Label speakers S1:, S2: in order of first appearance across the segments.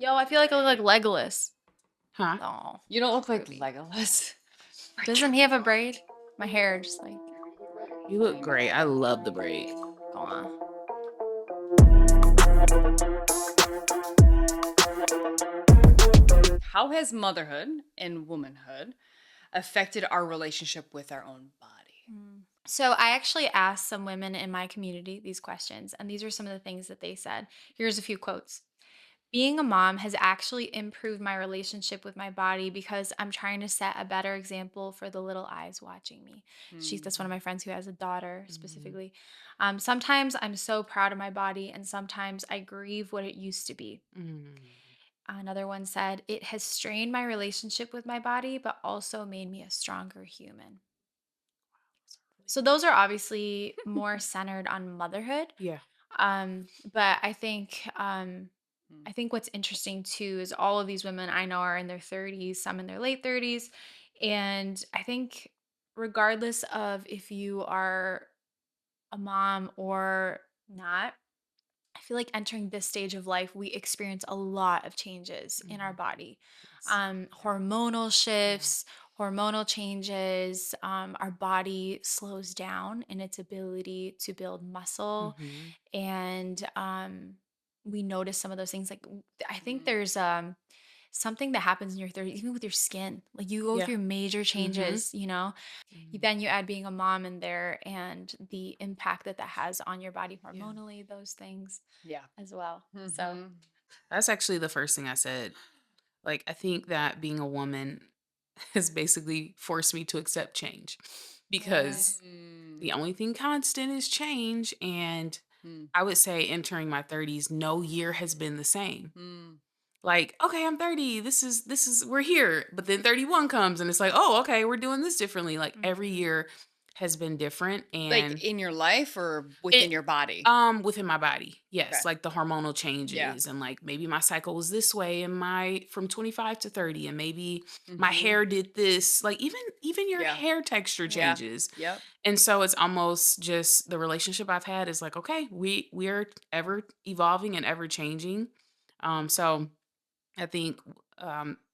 S1: Yo, I feel like I look like Legolas.
S2: Huh?
S1: Oh,
S3: You don't look like
S1: creepy.
S3: Legolas.
S1: Doesn't he have a braid? My hair just like,
S2: You look great. I love the braid.
S1: go on.
S3: How has motherhood and womanhood affected our relationship with our own body?
S1: So I actually asked some women in my community these questions, and these are some of the things that they said. Here's a few quotes. Being a mom has actually improved my relationship with my body because I'm trying to set a better example for the little eyes watching me. That's one of
S3: Mm.
S1: my friends who has a daughter
S2: Mhm.
S1: specifically. Sometimes I'm so proud of my body, and sometimes I grieve what it used to be.
S2: Mm.
S1: Another one said, it has strained my relationship with my body, but also made me a stronger human.
S2: Those are really
S1: So those are obviously more centered on motherhood.
S2: Yeah.
S1: But
S3: Mm.
S1: I think what's interesting too is all of these women I know are in their 30s, some in their late 30s. And I think regardless of if you are a mom or not, I feel like entering this stage of life, we experience a lot of changes in our
S2: Mhm.
S1: body.
S2: Yes.
S1: Hormonal
S2: Yeah.
S1: shifts, hormonal changes. Our body slows down in its ability to build muscle.
S2: Mhm.
S1: And we notice some of those things. I think
S3: Mm.
S1: there's something that happens in your 30s, even with your skin. Like you go
S2: Yeah.
S1: through major
S2: Mhm.
S1: changes, you know?
S2: Mhm.
S1: Then you add being a mom in there and the impact that that has on your body
S2: Yeah.
S1: hormonally, those things
S3: Yeah.
S1: as well. So,
S3: Mm-hmm.
S2: That's actually the first thing I said. Like, I think that being a woman has basically forced me to accept change
S1: yeah.
S2: because the only thing constant is change. And
S3: Mm.
S2: I would say entering my 30s, no year has been the same.
S3: Mm.
S2: Like, okay, I'm 30. This is we're here. But then 31 comes and it's like, oh, okay, we're doing this differently. Like every
S1: Mhm.
S2: year has been different.
S3: Like
S2: And
S3: in your life or
S2: it
S3: within your body?
S2: within my body.
S3: Okay.
S2: Yes, like the hormonal
S3: Yeah.
S2: changes and like maybe my cycle was this way and my from 25 to 30 and maybe my
S3: Mm-hmm.
S2: hair did this. Like even your
S3: Yeah.
S2: hair texture
S3: Yeah.
S2: changes.
S3: Yep.
S2: And so it's almost just the relationship I've had is like, okay, we're ever evolving and ever changing. So I think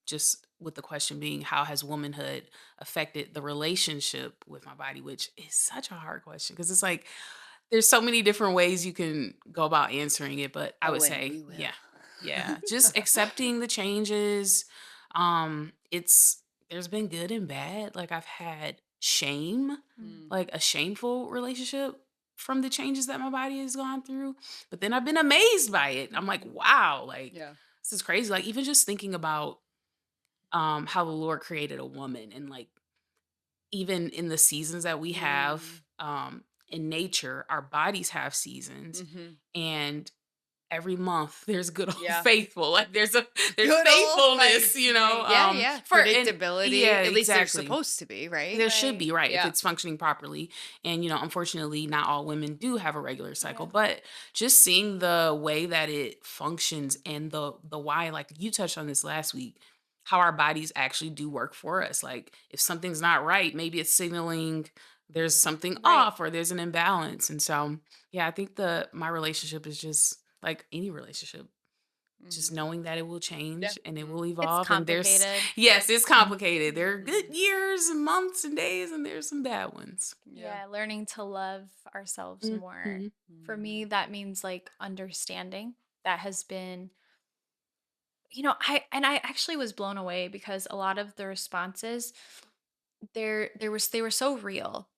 S2: just with the question being how has womanhood affected the relationship with my body, which is such a hard question because it's like there's so many different ways you can go about answering it, but I would
S3: Oh, and
S2: say,
S3: we will.
S2: yeah, yeah, just accepting the changes. It's there's been good and bad. Like I've had shame,
S1: Mm.
S3: Mm.
S2: like a shameful relationship from the changes that my body has gone through, but then I've been amazed by it. I'm like,
S1: Mhm.
S2: wow, like
S3: Yeah.
S2: this is crazy. Like even just thinking about how the Lord created a woman and like even in the seasons that we
S3: Mm.
S2: have in nature, our bodies have seasons
S3: Mm-hmm.
S2: and every month there's good old
S3: Yeah.
S2: faithful. Like there's
S3: Good old
S2: faithfulness,
S3: faith. Yeah, yeah.
S2: for and
S3: Predictability.
S2: yeah,
S3: At least they're
S2: exactly.
S3: supposed to be, right?
S2: There should
S1: Right.
S2: be, right, if
S3: Yeah.
S2: it's functioning properly. And, unfortunately, not all women do have a regular cycle,
S1: Yeah.
S2: but just seeing the way that it functions and the why, like you touched on this last week, how our bodies actually do work for us. Like if something's not right, maybe it's signaling there's something
S1: Right.
S2: off or there's an imbalance. And so, yeah, I think the my relationship is just like any relationship just
S3: Mm-hmm.
S2: knowing that it will
S3: Yeah.
S2: change and it
S3: Mm.
S2: will
S1: It's
S2: evolve, and there's
S1: complicated.
S2: yes, it's complicated. There are good
S3: Mm.
S2: years and months and days, and there's some bad ones.
S3: Yeah.
S1: Yeah, learning to love ourselves more.
S2: Mhm.
S1: For me,
S3: Mm.
S1: that means like understanding. That has been, I actually was blown away because a lot of the responses they were so real.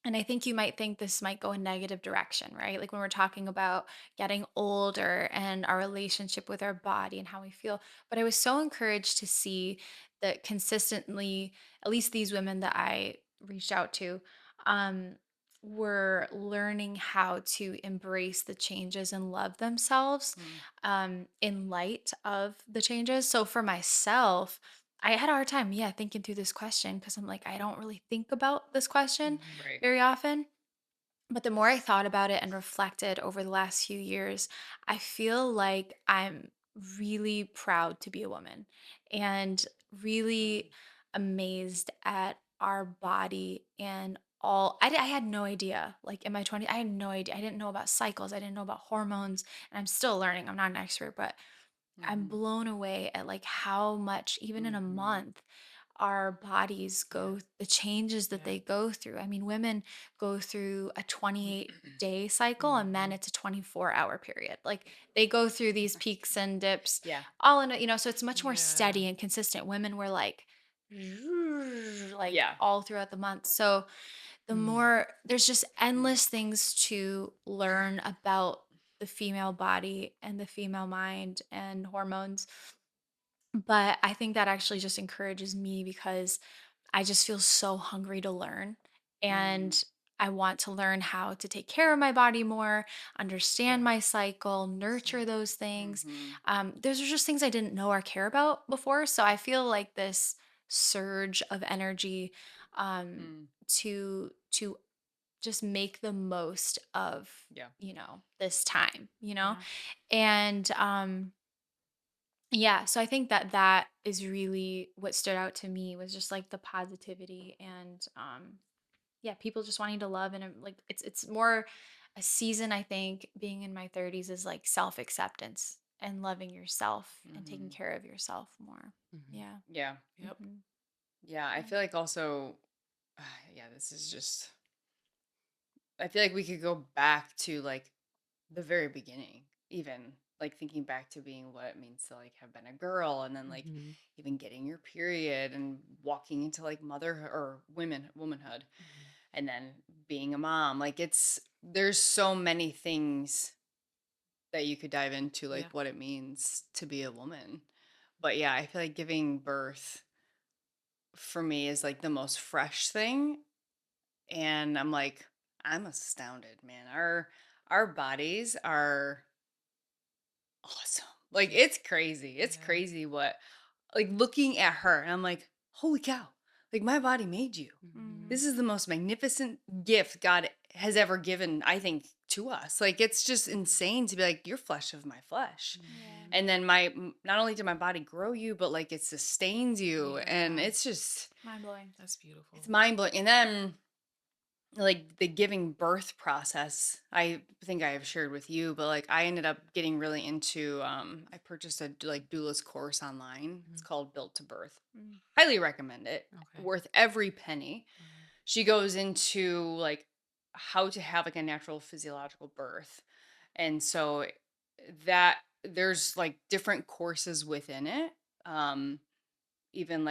S1: And I think you might think this might go a negative direction, right? Like when we're talking about getting older and our relationship with our body and how we feel. But I was so encouraged to see that consistently, at least these women that I reached out to, um, were learning how to embrace the changes and love themselves
S3: Mm.
S1: in light of the changes. So for myself, I had a hard time, yeah, thinking through this question because I'm like, I don't really think about this question
S3: Right.
S1: very often. But the more I thought about it and reflected over the last few years, I feel like I'm really proud to be a woman and really amazed at our body and I had no idea. Like in my 20s, I had no idea. I didn't know about cycles, I didn't know about hormones, and I'm still learning. I'm not an expert, but I'm
S3: Mhm.
S1: blown away at like how much, even in a
S3: Mhm.
S1: month, our bodies
S2: Yeah.
S1: go the changes that
S2: Yeah.
S1: they go through. I mean, women go through a 28-day cycle and men
S2: Mhm.
S1: it's a 24-hour period. Like they go through these peaks and dips
S3: Yeah.
S1: all in so it's much more
S2: Yeah.
S1: steady and consistent. Women were like like
S3: Yeah.
S1: all throughout the month. So the
S2: Mm.
S1: more there's just endless things to learn about the female body and the female mind and hormones. But I think that actually just encourages me because I just feel so hungry to learn.
S3: Mm.
S1: And I want to learn how to take care of my body more, understand
S2: Yeah.
S1: my cycle, nurture
S2: Same.
S1: those things.
S3: Mhm.
S1: Those are just things I didn't know or care about before. So I feel like this surge of energy um,
S3: Mm.
S1: to just make the most of
S3: Yeah.
S1: this time.
S2: Yeah.
S1: And yeah, so I think that that is really what stood out to me was just like the positivity and yeah, people just wanting to love and like it's more a season I think being in my 30s is like self-acceptance and loving yourself and taking
S3: Mhm.
S1: care of yourself more.
S2: Mhm.
S1: Yeah.
S3: Yeah.
S2: Yep.
S1: Mhm.
S3: Yeah, I
S1: Yeah.
S3: feel like also yeah, this is just I feel like we could go back to like the very beginning, even like thinking back to being what it means to like have been a girl and then like
S2: Mhm.
S3: even getting your period and walking into like motherhood or womanhood
S2: Mhm.
S3: and then being a mom. Like there's so many things that you could dive into like
S2: Yeah.
S3: what it means to be a woman. But yeah, I feel like giving birth for me is like the most fresh thing and I'm astounded, man. Our bodies are awesome. Like
S2: Yeah.
S3: it's crazy. It's
S2: Yeah.
S3: crazy what like looking at her and I'm like, "Holy cow. Like my body made you.
S2: Mhm.
S1: Mhm.
S3: This is the most magnificent gift God has ever given, I think, to us." Like it's just insane to be like, "You're flesh of my flesh."
S1: Yeah.
S3: And then not only did my body grow you, but like it sustains you and
S2: Yeah.
S1: Mind blowing.
S2: That's
S3: it's
S2: beautiful.
S3: mind-blowing. And then like the giving birth process, I think I have shared with you, but like I ended up getting really into I purchased a like doula's course online. It's
S2: Mhm.
S3: called Built to Birth.
S1: Mm.
S3: Highly recommend it.
S2: Okay.
S3: Worth every penny.
S2: Okay.
S3: She goes into like how to have like a natural physiological birth. And so that there's like different courses within it. Um even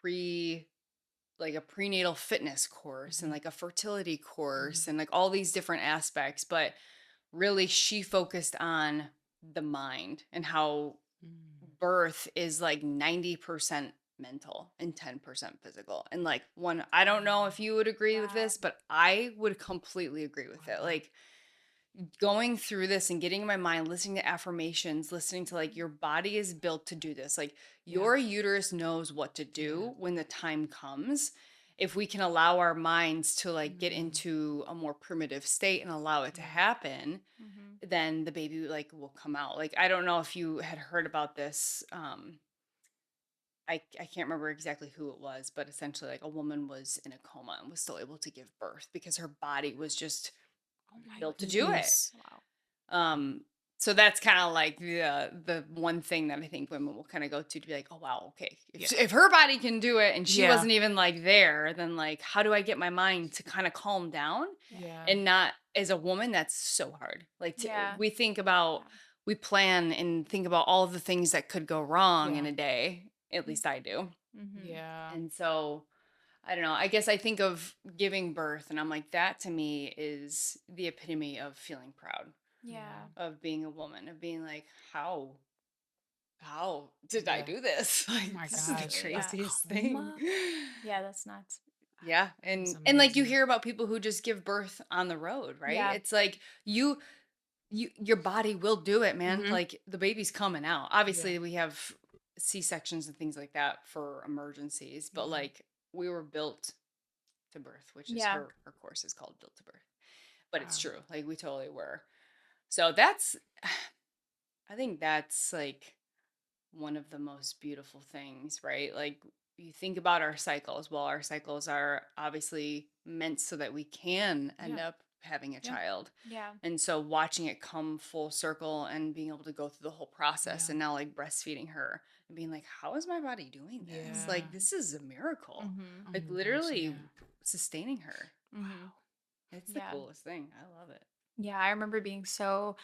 S3: pre like a prenatal fitness course and
S2: Mhm.
S3: like a fertility course
S2: Mhm.
S3: and like all these different aspects, but really she focused on the mind and how
S2: Mm.
S3: birth is like 90% mental and 10% physical. And like one I don't know
S2: Wow.
S3: if you would agree with
S1: Wow.
S3: this, but I would completely agree with it.
S2: Wow.
S3: Like going through this and getting in my mind, listening to affirmations, listening to like your body is built to do this. Like
S2: Yeah.
S3: your uterus knows what to
S2: Yeah.
S3: do when the time comes. If we can allow our minds to like get
S2: Mm.
S3: into a more primitive state and allow it to
S2: Yeah.
S3: happen,
S1: Mhm.
S3: then the baby like will come out. Like I don't know if you had heard about this. I can't remember exactly who it was, but essentially like a woman was in a coma and was still able to give birth because her body was just
S2: Oh my
S3: built to do it.
S2: goodness.
S1: Wow.
S3: Um, so that's kind of like the one thing that I think women will kind of go to be like, oh wow, okay,
S2: Yeah.
S3: if her body can do it and she
S2: Yeah.
S3: wasn't even like there, then like how do I get my mind to kind of calm down
S1: Yeah.
S2: Yeah.
S3: and not as a woman that's so hard. Like
S1: Yeah.
S3: we think about
S1: Yeah.
S3: we plan and think about all of the things that could go wrong in
S2: Yeah.
S3: a day. At least I do.
S1: Mhm.
S2: Yeah.
S3: And so I don't know. I guess I think of giving birth and I'm like that to me is the epitome of feeling proud
S1: Yeah.
S2: Yeah.
S3: of being a woman, of being like, how did I
S2: Yeah.
S3: do this?
S2: Oh
S3: Like
S2: my
S3: this is the
S2: gosh. A
S1: Yeah.
S3: craziest thing.
S2: coma?
S1: Yeah, that's nuts.
S3: Yeah.
S2: That is
S3: And like you
S2: amazing.
S3: hear about people who just give birth on the road, right?
S1: Yeah.
S3: It's like your body will do it, man.
S2: Mhm.
S3: Like the baby's coming out.
S2: Yeah.
S3: Obviously we have C-sections and things like that for emergencies, but
S2: Yeah.
S3: like we were built to birth, which is
S1: Yeah.
S3: her course is called Built to Birth. But it's
S2: Wow.
S3: true. Like we totally were. So that's I think that's like one of the most beautiful things, right? Like you think about our cycles. Well, our cycles are obviously meant so that we can end
S2: Yeah.
S3: up having a
S1: Yeah.
S3: child.
S1: Yeah.
S3: And so watching it come full circle and being able to go through the whole process
S2: Yeah.
S3: and now like breastfeeding her and being like, how is my body doing this?
S2: Yeah.
S3: Like,
S1: Mhm.
S3: this is a miracle.
S1: Mhm.
S2: Oh
S3: Like,
S2: my gosh,
S3: literally
S2: yeah.
S3: sustaining her.
S1: Mhm.
S2: Wow.
S3: It's the
S1: Yeah.
S3: coolest thing. I love it.
S1: Yeah, I remember being so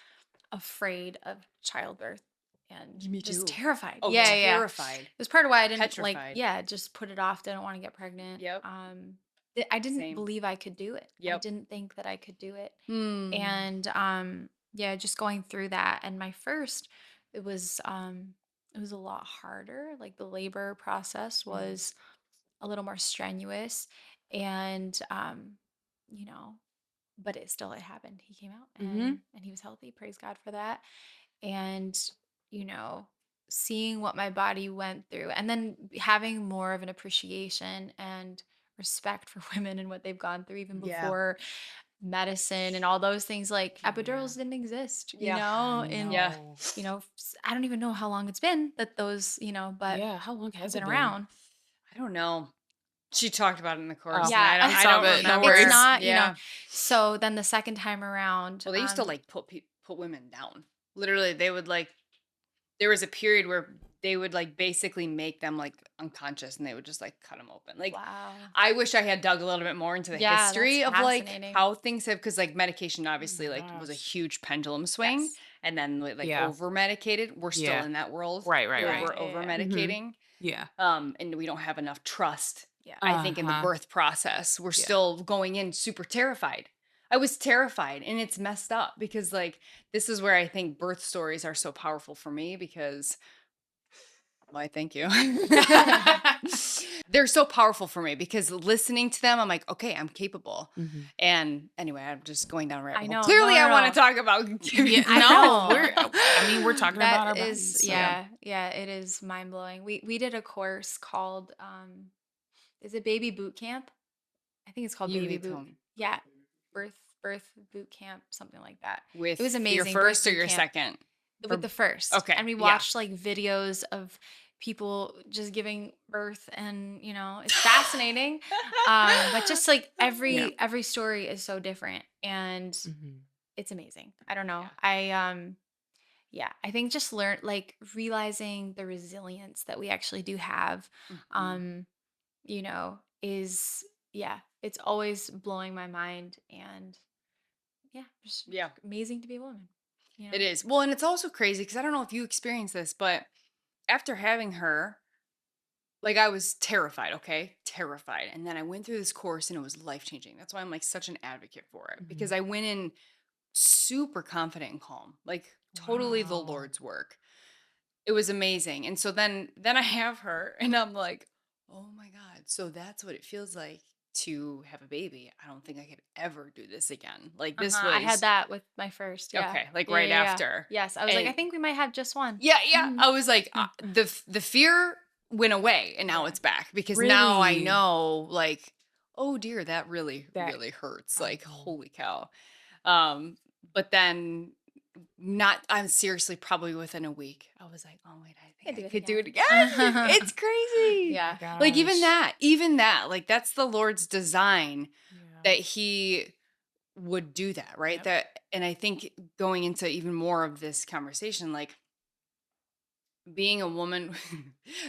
S1: afraid of childbirth and
S3: Me
S1: just
S3: too.
S1: terrified.
S3: Oh,
S1: Yeah, yeah, yeah.
S3: terrified,
S1: It was part of why I didn't like,
S3: petrified.
S1: yeah, just put it off. Didn't want to get pregnant.
S3: Yep.
S1: I didn't
S3: Same.
S1: believe I could do it. I
S3: Yep.
S1: didn't think that I could do it.
S3: Hmm.
S1: And yeah, just going through that. And my first, it was it was a lot harder. Like the labor process
S3: Mhm.
S1: was a little more strenuous. And you know, but it happened. He came out
S2: Mhm.
S1: and he was healthy. Praise God for that. And you know, seeing what my body went through and then having more of an appreciation and respect for women and what they've gone through even
S3: Yeah.
S1: before medicine and all those things, like
S2: Yeah.
S1: epidurals didn't exist, you
S3: Yeah.
S1: know,
S2: I
S1: and
S3: Yeah.
S2: know.
S1: I don't even know how long it's been that those, but
S2: Yeah, how long
S1: have
S2: has
S1: been
S2: it been?
S1: around.
S3: I don't know. She talked about it in the course,
S2: Oh,
S3: and
S1: Yeah.
S2: it's
S3: I
S2: all
S3: don't
S2: good, no
S1: It's
S3: remember.
S2: worries.
S1: not,
S3: Yeah.
S1: so then the second time around,
S3: Well, they used to like put women down. Literally, they would like. There was a period where they would like basically make them like unconscious, and they would just like cut them open. Like,
S1: wow.
S3: I wish I had dug a little bit more into the
S1: Yeah, that's
S3: history of like
S1: fascinating.
S3: how things have, because like medication
S2: Oh
S3: obviously
S2: my
S3: like was a
S2: gosh.
S3: huge pendulum swing,
S1: Yes.
S3: and then like
S2: Yeah.
S3: over medicated. We're still
S2: Yeah.
S3: in that world
S2: Right, right,
S3: where
S2: right.
S1: Yeah,
S3: we're
S1: yeah,
S3: over
S1: yeah.
S2: Mhm.
S3: medicating.
S2: Yeah.
S3: And we don't have enough trust.
S1: Yeah.
S3: I think in the
S2: Uh-huh.
S3: birth process, we're
S2: Yeah.
S3: still going in super terrified. I was terrified, and it's messed up because like this is where I think birth stories are so powerful for me because why thank you. They're so powerful for me because listening to them, I'm like, okay, I'm capable.
S2: Mhm.
S3: And anyway, I'm just going down a rabbit
S1: I
S3: hole.
S1: know. No,
S3: Clearly, I
S1: no,
S3: want to
S1: no.
S3: talk about
S2: Yeah,
S1: I
S2: no,
S1: know.
S2: we're talking about
S1: That
S2: our
S1: is,
S2: bodies, so
S3: yeah,
S1: yeah, yeah, it is mind blowing. We did a course called is it baby boot camp? I think it's called
S3: you
S1: baby
S3: need to
S1: boot.
S3: tell me
S1: Yeah, birth boot camp, something like that. It was
S3: with your
S1: amazing. Birth
S3: first or
S1: boot
S3: your
S1: camp
S3: second.
S1: with
S3: Or
S1: the first,
S3: okay,
S1: and we
S3: yeah.
S1: watched like videos of people just giving birth, and it's fascinating. But just like
S2: yeah.
S1: every story is so different, and
S2: Mhm.
S1: it's amazing. I don't know.
S3: Yeah.
S1: Yeah, I think just realizing the resilience that we actually do have,
S3: Mhm.
S1: um, is, yeah, it's always blowing my mind, and yeah, just
S3: Yeah,
S1: amazing to be a woman,
S3: it is. Well, and it's also crazy because I don't know if you experienced this, but after having her, like I was terrified, okay? Terrified. And then I went through this course and it was life changing. That's why I'm like such an advocate for it because
S2: Mhm.
S3: I went in super confident and calm, like totally the
S2: Wow.
S3: Lord's work. It was amazing. And so then I have her and I'm like, "Oh my god. So that's what it feels like to have a baby. I don't think I could ever do this again." Like
S1: Uh-huh.
S3: this
S1: I had
S3: was
S1: that with my first. Yeah.
S3: okay, like
S1: Yeah,
S3: right
S1: yeah, yeah.
S3: after.
S1: Yes, I was like, I
S3: And
S1: think we might have just one.
S3: yeah, yeah.
S1: Mhm.
S3: I was like,
S1: Mm.
S3: the fear went away, and now
S1: Yeah.
S3: it's back because now I
S2: Really?
S3: know, like, oh dear, that really,
S2: That
S3: really hurts. Like,
S2: oh.
S3: holy cow. Um, but then not. I'm seriously probably within a week. I was like, oh wait, I
S1: I
S3: think
S1: do
S3: I
S1: it
S3: could do it
S1: again.
S3: again. It's crazy.
S2: My
S1: Yeah.
S3: Like
S2: gosh.
S3: even that, like that's the Lord's design
S2: Yeah.
S3: that He would do that, right?
S2: Yep.
S3: That, and I think going into even more of this conversation, like being a woman,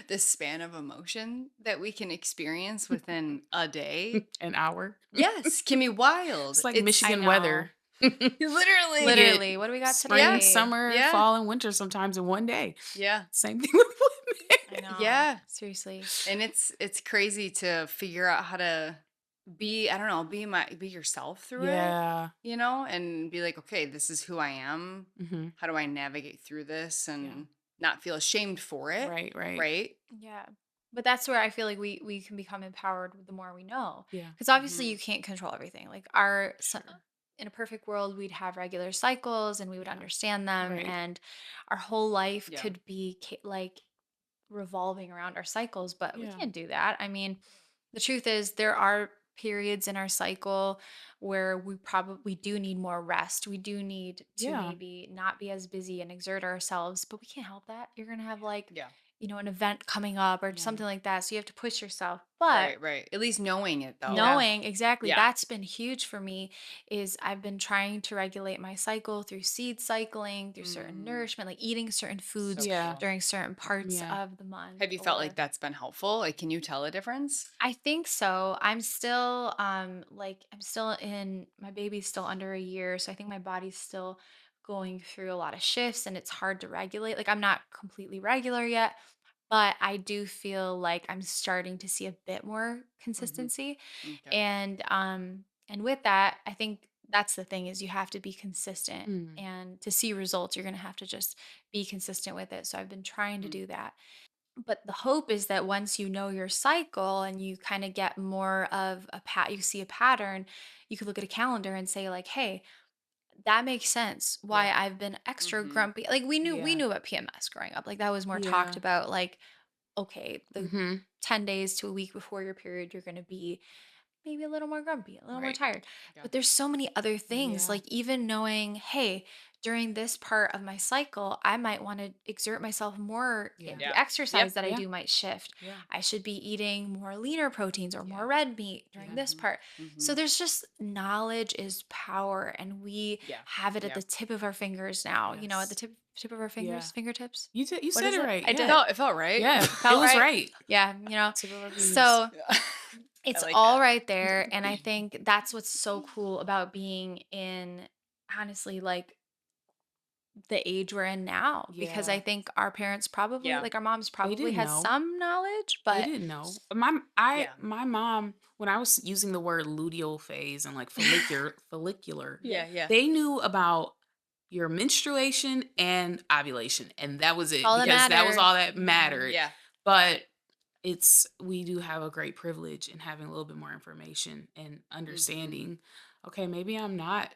S3: the span of emotion that we can experience within a day,
S2: An hour.
S3: yes, can be wild.
S2: It's like
S1: I
S2: Michigan
S1: know.
S2: weather. We
S3: Literally.
S2: get
S1: Literally. What do we got
S2: spring,
S3: Yeah,
S1: today?
S2: summer,
S3: yeah,
S2: fall, and winter sometimes in one day.
S3: yeah,
S2: Same thing with
S1: I
S2: women.
S1: know.
S3: yeah.
S1: Seriously.
S3: And it's crazy to figure out how to be, I don't know, be yourself through it,
S2: Yeah.
S3: and be like, okay, this is who I am.
S2: Mhm.
S3: How do I navigate through this
S2: Yeah.
S3: and not feel ashamed for it?
S2: Right, right.
S3: Right?
S1: Yeah. But that's where I feel like we can become empowered the more we know.
S2: Yeah.
S1: Because obviously you
S3: Hmm.
S1: can't control everything. Like
S3: Sure.
S1: in a perfect world, we'd have regular cycles and we would
S2: Yeah.
S1: understand them,
S2: Right.
S1: and our whole life
S3: Yeah.
S1: could be like revolving around our cycles, but we
S2: Yeah.
S1: can't do that. I mean, the truth is there are periods in our cycle where we do need more rest. We do need to
S2: Yeah.
S1: maybe not be as busy and exert ourselves, but we can't help that. You're going to have like
S3: Yeah.
S1: an event coming up or
S2: Yeah.
S1: something like that. So you have to push yourself. But
S3: Right, right. At least knowing it though.
S2: Yeah.
S1: knowing exactly,
S3: Yeah.
S1: that's been huge for me. Is I've been trying to regulate my cycle through seed cycling, through certain
S3: Mm,
S1: nourishment, like eating certain foods
S3: so
S2: Yeah.
S3: cool.
S1: during certain parts
S2: Yeah.
S1: of the month.
S3: Have you felt like
S1: Or
S3: that's been helpful? Like, can you tell a difference?
S1: I think so. I'm still I'm still in my baby's still under a year, so I think my body's still going through a lot of shifts and it's hard to regulate. Like I'm not completely regular yet, but I do feel like I'm starting to see a bit more
S3: Mhm.
S1: consistency.
S3: Okay.
S1: And with that, I think that's the thing is you have to be consistent,
S2: Mm.
S1: and to see results, you're going to have to just be consistent with it. So I've been trying to
S3: Mhm.
S1: do that. But the hope is that once you know your cycle and you kind of get more of you see a pattern, you could look at a calendar and say like, "Hey, that makes sense why
S2: Yeah.
S1: I've been extra
S3: Mhm.
S1: grumpy." Like we
S2: Yeah.
S1: knew about PMS growing up. Like that was more talked
S2: Yeah.
S1: about like, okay, the
S2: Mhm.
S1: 10 days to a week before your period, you're going to be maybe a little more grumpy, a little more
S3: Right.
S1: tired.
S3: Yeah.
S1: But there's so many other things,
S2: Yeah.
S1: like even knowing, hey, during this part of my cycle, I might want to exert myself more.
S2: Yeah.
S1: The
S3: Yeah. Yep.
S1: exercise that I
S2: Yeah.
S1: do might shift.
S2: Yeah.
S1: I should be eating more leaner proteins or
S2: Yeah.
S1: more red meat during
S2: Yeah.
S1: this
S3: Mhm.
S1: part. So
S3: Mhm.
S1: there's just knowledge is power, and we
S3: Yeah.
S1: have it at
S3: Yeah.
S1: the tip of our fingers now. At the
S2: Yes.
S1: tip of our
S2: Yeah.
S1: fingers, fingertips.
S2: You
S1: What
S2: said
S1: is
S2: it
S1: it?
S2: right.
S1: I
S3: It
S1: did
S2: Yeah.
S1: it.
S3: felt right.
S2: Yeah. It
S1: Felt
S2: was
S1: right.
S2: right.
S1: Yeah.
S2: Tip of our fingers.
S1: So
S3: Yeah. I
S1: it's
S3: like
S1: all
S3: that.
S1: right there, and I think that's what's so cool about being in, honestly, like, the age we're in now, because I
S2: Yeah.
S1: think our parents probably
S3: Yeah.
S1: like, our moms
S2: They
S1: probably
S2: didn't
S1: had
S2: know.
S1: some knowledge,
S2: They
S1: but
S2: didn't know.
S3: Yeah.
S2: My mom, when I was using the word luteal phase and like follicular,
S1: yeah.
S3: Yeah. Yeah.
S2: they knew about your menstruation and ovulation, and that was it
S1: All that
S2: because that was
S1: mattered.
S2: all that
S1: Mhm.
S2: mattered.
S3: Yeah.
S2: But we do have a great privilege in having a little bit more information and
S3: Mhm.
S2: understanding. Okay, maybe I'm not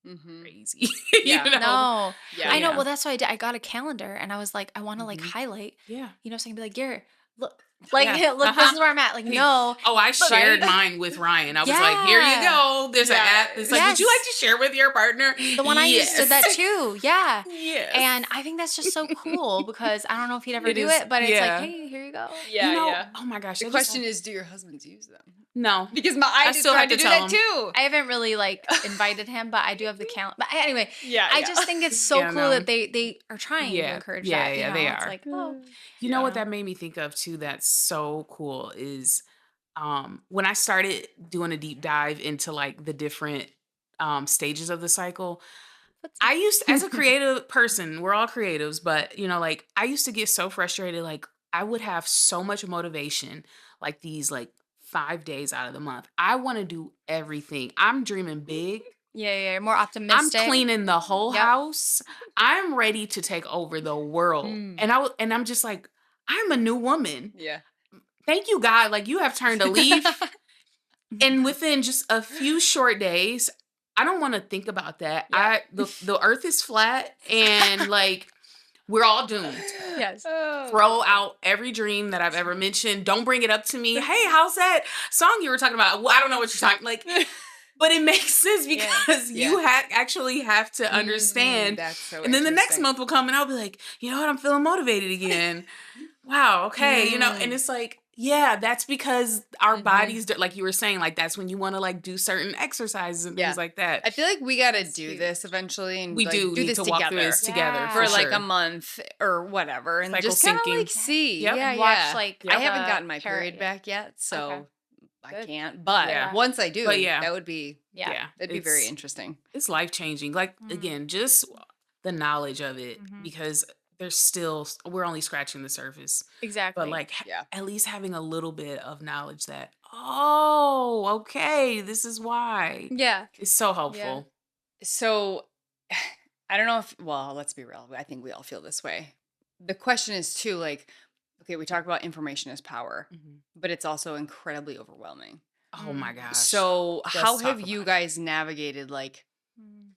S3: Mhm.
S2: crazy,
S3: Yeah.
S1: No.
S2: So
S3: Yeah.
S1: I know,
S2: yeah.
S1: well, that's why I got a calendar, and I was like, I wanna, like,
S2: Hmm.
S1: highlight,
S2: Yeah.
S1: so I can be like, "Garrett, look, like,
S2: Yeah.
S1: look, this is where I'm at." Like,
S2: Hey,
S1: no,
S2: oh, I
S1: but
S2: shared
S1: right?
S2: mine with Ryan. I was like, "Here you
S1: Yeah.
S2: go. There's an
S3: Yeah.
S2: app. It's like, would you like
S1: Yes.
S2: to share with your partner?"
S1: The one I used did
S2: Yes.
S1: that too, yeah,
S2: Yes.
S1: and I think that's just so cool because I don't know if he'd ever
S2: It
S1: do
S2: is.
S1: it, but it's like,
S2: Yeah.
S1: "Hey, here you go."
S3: Yeah. Yeah.
S2: Oh my gosh,
S3: The
S2: I just
S3: question is, do your husbands use them?
S2: no.
S3: Because I
S2: I
S3: did
S2: still
S3: try
S2: have
S3: to
S2: to
S3: do
S2: tell
S3: that
S2: him.
S3: too.
S1: I haven't really, like, invited him, but I do have the calendar. But anyway,
S3: Yeah.
S1: I
S3: Yeah.
S1: just think it's so
S2: Yeah,
S1: cool that
S2: no.
S1: they are trying to
S2: Yeah.
S1: encourage
S2: Yeah,
S1: that,
S2: yeah, they
S1: it's
S2: are.
S1: like, "Oh,"
S2: You know
S1: you
S3: Yeah.
S2: what
S1: know?
S2: that made me think of too that's so cool is when I started doing a deep dive into like the different stages of the cycle,
S1: Footsie.
S2: I used as a creative person, we're all creatives, but like I used to get so frustrated. Like I would have so much motivation, like these like 5 days out of the month. I want to do everything. I'm dreaming big.
S1: Yeah, yeah, yeah, more
S2: I'm
S1: optimistic.
S2: cleaning the whole
S1: Yep.
S2: house. I'm ready to take over the world.
S1: Mm.
S2: And I'm just like, I'm a new woman.
S3: Yeah.
S2: Thank you, God. Like you have turned a leaf. And within just a few short days, I don't want to think about that.
S3: Yep.
S2: The earth is flat and like we're all doomed.
S1: Yes.
S3: Oh,
S2: Throw
S3: that's funny.
S2: out every dream that I've ever mentioned. Don't bring it up to me. Hey, how's that song you were talking about? Well, I don't know what you're talking like, but it makes sense
S1: Yeah.
S2: because
S3: Yeah.
S2: you actually have to understand.
S3: That's so
S2: And then the next
S3: interesting.
S2: month will come and I'll be like, you know what? I'm feeling motivated again. Wow. Okay. And
S1: Mm.
S2: it's like, yeah, that's because our
S3: Mhm.
S2: bodies, like you were saying, like that's when you want to like do certain exercises and things
S3: Yeah.
S2: like that.
S3: I feel like we gotta
S1: That's
S3: do
S1: huge.
S3: this eventually and
S2: We
S3: like
S2: do
S3: do
S2: need
S3: this
S2: to walk through
S3: together
S2: this together for
S3: for
S1: Yeah.
S3: like a
S2: sure.
S3: month or whatever and
S2: Cycle
S3: just kind of like
S2: syncing.
S1: Yeah.
S3: see.
S2: Yep.
S3: Yeah,
S1: And watch,
S3: yeah.
S1: like,
S3: I
S2: Yep.
S3: haven't
S1: the
S3: gotten my
S1: parrot,
S3: period
S1: yeah.
S3: back yet,
S1: Okay.
S3: so I
S1: Good.
S3: can't. But
S2: Yeah.
S1: Yeah.
S3: once I
S2: But
S3: do,
S2: yeah.
S3: that would be
S1: Yeah.
S2: Yeah.
S3: that'd be very interesting.
S2: It's life changing. Like
S1: Mhm.
S2: again, just the knowledge of it
S1: Mhm.
S2: because there's still we're only scratching the surface. But
S1: Exactly.
S2: like
S3: Yeah.
S2: at least having a little bit of knowledge that oh, okay, this is why.
S1: Yeah.
S2: It's so
S1: Yeah.
S2: helpful.
S3: So I don't know if well, let's be real. I think we all feel this way. The question is too like okay, we talk about information as power,
S2: Mhm.
S3: but it's also incredibly overwhelming.
S2: Oh my
S1: Mm.
S2: gosh.
S3: So, how
S2: Let's
S3: have
S2: talk
S3: you
S2: about it.
S3: guys navigated like
S1: Mm.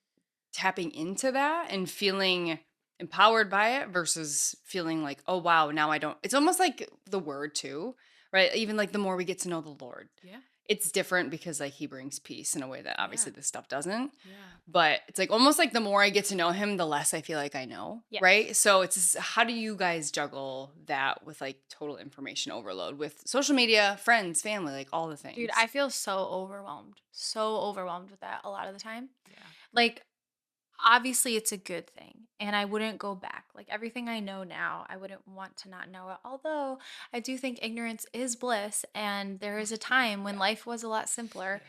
S3: tapping into that and feeling empowered by it versus feeling like, oh wow, now I don't. It's almost like the word too, right? Even like the more we get to know the Lord,
S2: Yeah.
S3: it's different because, like, he brings peace in a way that
S2: Yeah.
S3: obviously this stuff doesn't.
S2: Yeah.
S3: But it's, like, almost like the more I get to know him, the less I feel like I know,
S1: Yes.
S3: right? So it's just how do you guys juggle that with, like, total information overload with social media, friends, family, like, all the
S1: Dude,
S3: things?
S1: I feel so overwhelmed with that a lot of the time.
S2: Yeah.
S1: Like, obviously, it's a good thing, and I wouldn't go back. Like, everything I know now, I wouldn't want to not know it. Although, I do think ignorance is bliss, and there is a time when
S3: Yeah.
S1: life was a lot simpler.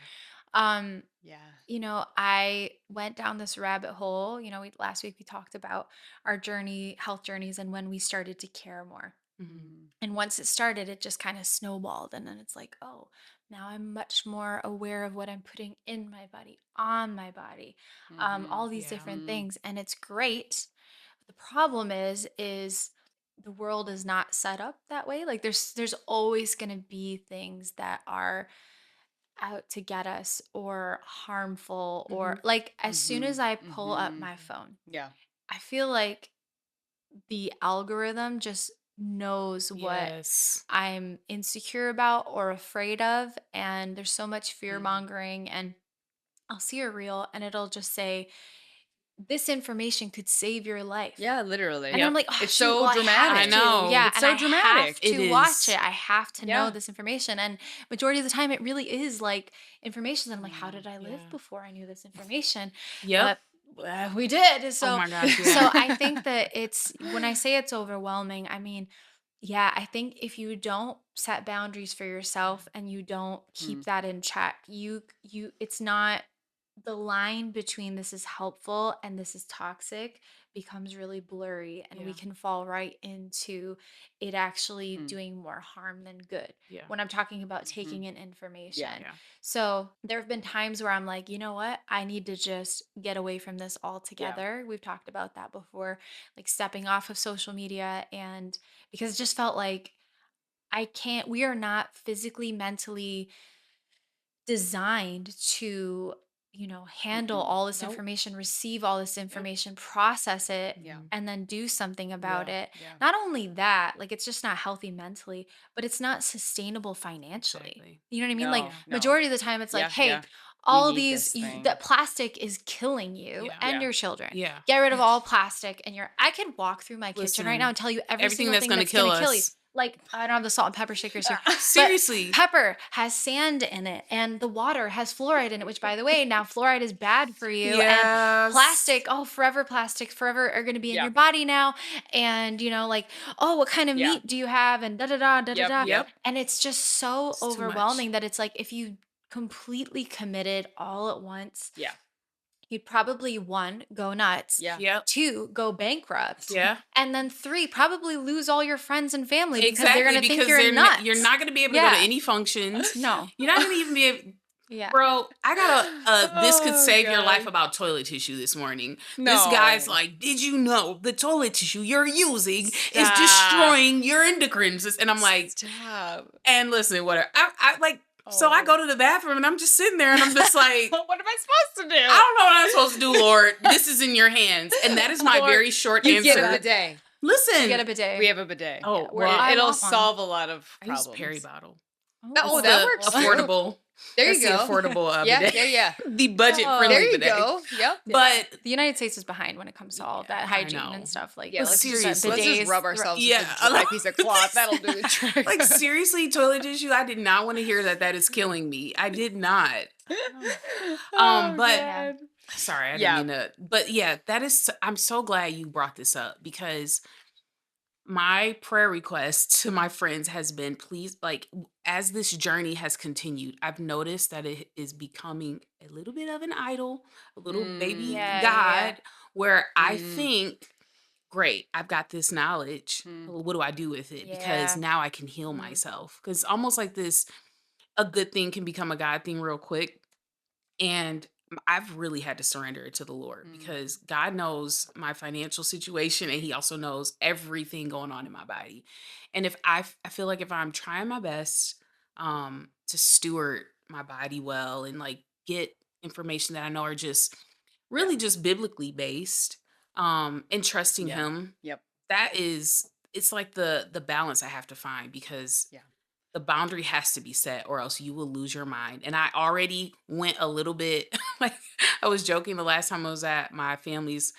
S2: Yeah.
S1: Um,
S3: Yeah.
S1: I went down this rabbit hole. Last week we talked about our journey, health journeys, and when we started to care more.
S2: Mhm.
S3: Mhm.
S1: And once it started, it just kind of snowballed. And then it's like, oh, now I'm much more aware of what I'm putting in my body, on my body,
S3: Mhm.
S1: all these
S2: Yeah.
S1: different
S3: Mm.
S1: things. And it's great. The problem is the world is not set up that way. Like there's always gonna be things that are out to get us or harmful or
S2: Mhm.
S1: like as soon as
S3: Mhm.
S1: I pull up
S3: Mhm.
S1: my phone,
S3: Yeah.
S1: I feel like the algorithm just knows what
S2: Yes.
S1: I'm insecure about or afraid of. And there's so much fear
S3: Mhm.
S1: mongering. And I'll see a reel and it'll just say, this information could save your life.
S3: Yeah, literally.
S1: And I'm
S2: Yep.
S1: like, oh,
S3: It's
S1: shoot,
S3: so
S1: well, I have
S2: I
S3: dramatic.
S1: to. Yeah.
S2: know.
S3: It's
S1: And
S3: so
S1: I have
S3: dramatic.
S2: It
S1: to watch
S2: is.
S1: it. I have to know
S3: Yeah.
S1: this information. And majority of the time, it really is like information that I'm like, how
S3: Mm,
S1: did I live
S2: Yeah.
S1: before I knew this information?
S2: Yep.
S1: But we did.
S2: Oh
S1: So,
S2: my gosh,
S1: so
S2: yeah.
S1: I think that when I say it's overwhelming, I mean, yeah, I think if you don't set boundaries for yourself and you don't keep
S3: mm,
S1: that in check, it's not the line between this is helpful and this is toxic becomes really blurry and we
S2: Yeah.
S1: can fall right into it actually
S3: mm,
S1: doing more harm than good
S2: Yeah.
S1: when I'm talking about
S3: mhm.
S1: taking in
S3: Yeah.
S1: information.
S2: Yeah.
S1: So there have been times where I'm like, you know what? I need to just get away from this
S3: Yeah.
S1: altogether. We've talked about that before, like stepping off of social media. And because it just felt like we are not physically, mentally designed to, handle
S3: Mm-mm.
S1: all this
S2: Nope.
S1: information, receive all this
S3: Yeah.
S1: information, process it,
S3: Yeah.
S2: Mhm.
S1: and then do something about
S3: Yeah.
S1: it.
S3: Yeah.
S1: Not only that, like it's just not healthy mentally, but it's not sustainable financially.
S2: Exactly.
S1: You know what I mean? Like
S3: No,
S2: Yeah.
S3: no.
S1: majority of the time it's like,
S3: Yeah.
S1: hey,
S3: Yeah. You
S1: all of
S3: need
S1: these
S3: this thing.
S1: that plastic is killing you
S2: Yeah.
S1: and
S3: Yeah.
S1: your children.
S2: Yeah.
S1: Get rid of all plastic and I could walk through my kitchen right now
S2: Listen,
S1: and tell you every
S2: everything
S1: single
S2: that's
S1: thing
S2: gonna
S1: that's going
S2: kill
S1: to kill you.
S2: us.
S1: Like I don't have the salt and pepper shakers here, but
S2: Seriously.
S1: pepper has sand in it and the water has fluoride in it, which by the way, now fluoride is bad for you. And
S2: Yes.
S1: plastic, oh, forever plastics forever are going to be in
S3: Yeah.
S1: your body now. And like, oh, what kind of
S3: Yeah.
S1: meat do you have? And da da da da da
S3: Yep.
S1: da.
S3: Yep.
S2: Yep.
S1: And it's just so
S2: It's too much.
S1: overwhelming that it's like if you completely committed all at once,
S3: Yeah.
S1: you'd probably one, go nuts,
S3: Yeah.
S2: Yep.
S1: two, go bankrupt,
S2: Yeah.
S1: and then three, probably lose all your friends and family because they're
S2: Exactly,
S1: gonna think
S2: because
S1: you're
S2: you're
S1: nuts.
S2: not gonna be able to go to
S1: Yeah.
S2: any functions.
S1: No.
S2: You're not gonna even be able.
S1: Yeah.
S2: Bro, I got this could
S3: Oh
S2: save your life
S3: god.
S2: about toilet tissue this morning. This guy's
S3: No.
S2: like, "Did you know the toilet tissue you're using is
S3: Stop.
S2: destroying your endocrine system?" And I'm like,
S3: Stop.
S2: and listen, whatever. I like, so I
S3: Oh.
S2: go to the bathroom and I'm just sitting there and I'm just like,
S3: What am I supposed to
S2: I
S3: do?
S2: don't know what I'm supposed to do, Lord. This is in your hands. And that is my
S3: Lord,
S2: very short
S3: you get a
S2: answer.
S3: bidet.
S1: You get
S2: Listen.
S1: a bidet.
S3: We have a bidet.
S1: Yeah,
S2: Oh,
S1: we're
S2: well,
S1: I
S3: It'll
S1: want one.
S3: solve a lot of
S2: I use Perry
S3: problems.
S2: bottle.
S3: Oh,
S2: That's
S1: Oh.
S3: that
S2: the
S3: works too.
S2: affordable.
S3: There
S2: That's
S3: you
S2: the
S3: go.
S2: affordable
S3: Yeah,
S2: bidet.
S3: yeah, yeah.
S2: The budget
S3: There
S2: friendly
S3: you
S2: bidet.
S3: go. Yep.
S1: Yeah.
S2: But
S1: The United States is behind when it comes to all of
S2: yeah,
S1: that
S2: I
S1: hygiene and
S2: know.
S1: stuff. Like,
S3: Yeah,
S2: But
S3: let's
S2: seriously,
S3: just
S1: bidets.
S3: rub ourselves with
S2: yeah,
S3: a dry piece of cloth. That'll do the trick.
S2: like seriously, toilet tissue. I did not want to hear that. That is killing me. I did not.
S3: Oh
S2: But
S1: Yeah.
S3: god.
S2: sorry, I didn't
S3: Yeah.
S2: mean to. But yeah, that is. I'm so glad you brought this up because my prayer request to my friends has been please as this journey has continued, I've noticed that it is becoming a little bit of an idol, a little baby
S3: Mm,
S1: Yeah. Yeah. Yeah.
S2: god, where I
S3: mm,
S2: think, great, I've got this knowledge,
S3: mm,
S2: well, what do I do with it? Because
S1: Yeah.
S2: now I can heal
S3: mm.
S2: myself, because almost like this, a good thing can become a god thing real quick. And I've really had to surrender it to the Lord
S3: Mm.
S2: because God knows my financial situation and He also knows everything going on in my body. And if I feel like if I'm trying my best to steward my body well and like get information that I know are just
S3: Yeah.
S2: really just biblically based, and trusting
S3: Yeah.
S2: Him,
S3: Yep.
S2: it's like the balance I have to find because
S3: Yeah.
S2: the boundary has to be set or else you will lose your mind. And I already went a little bit like I was joking the last time I was at my family's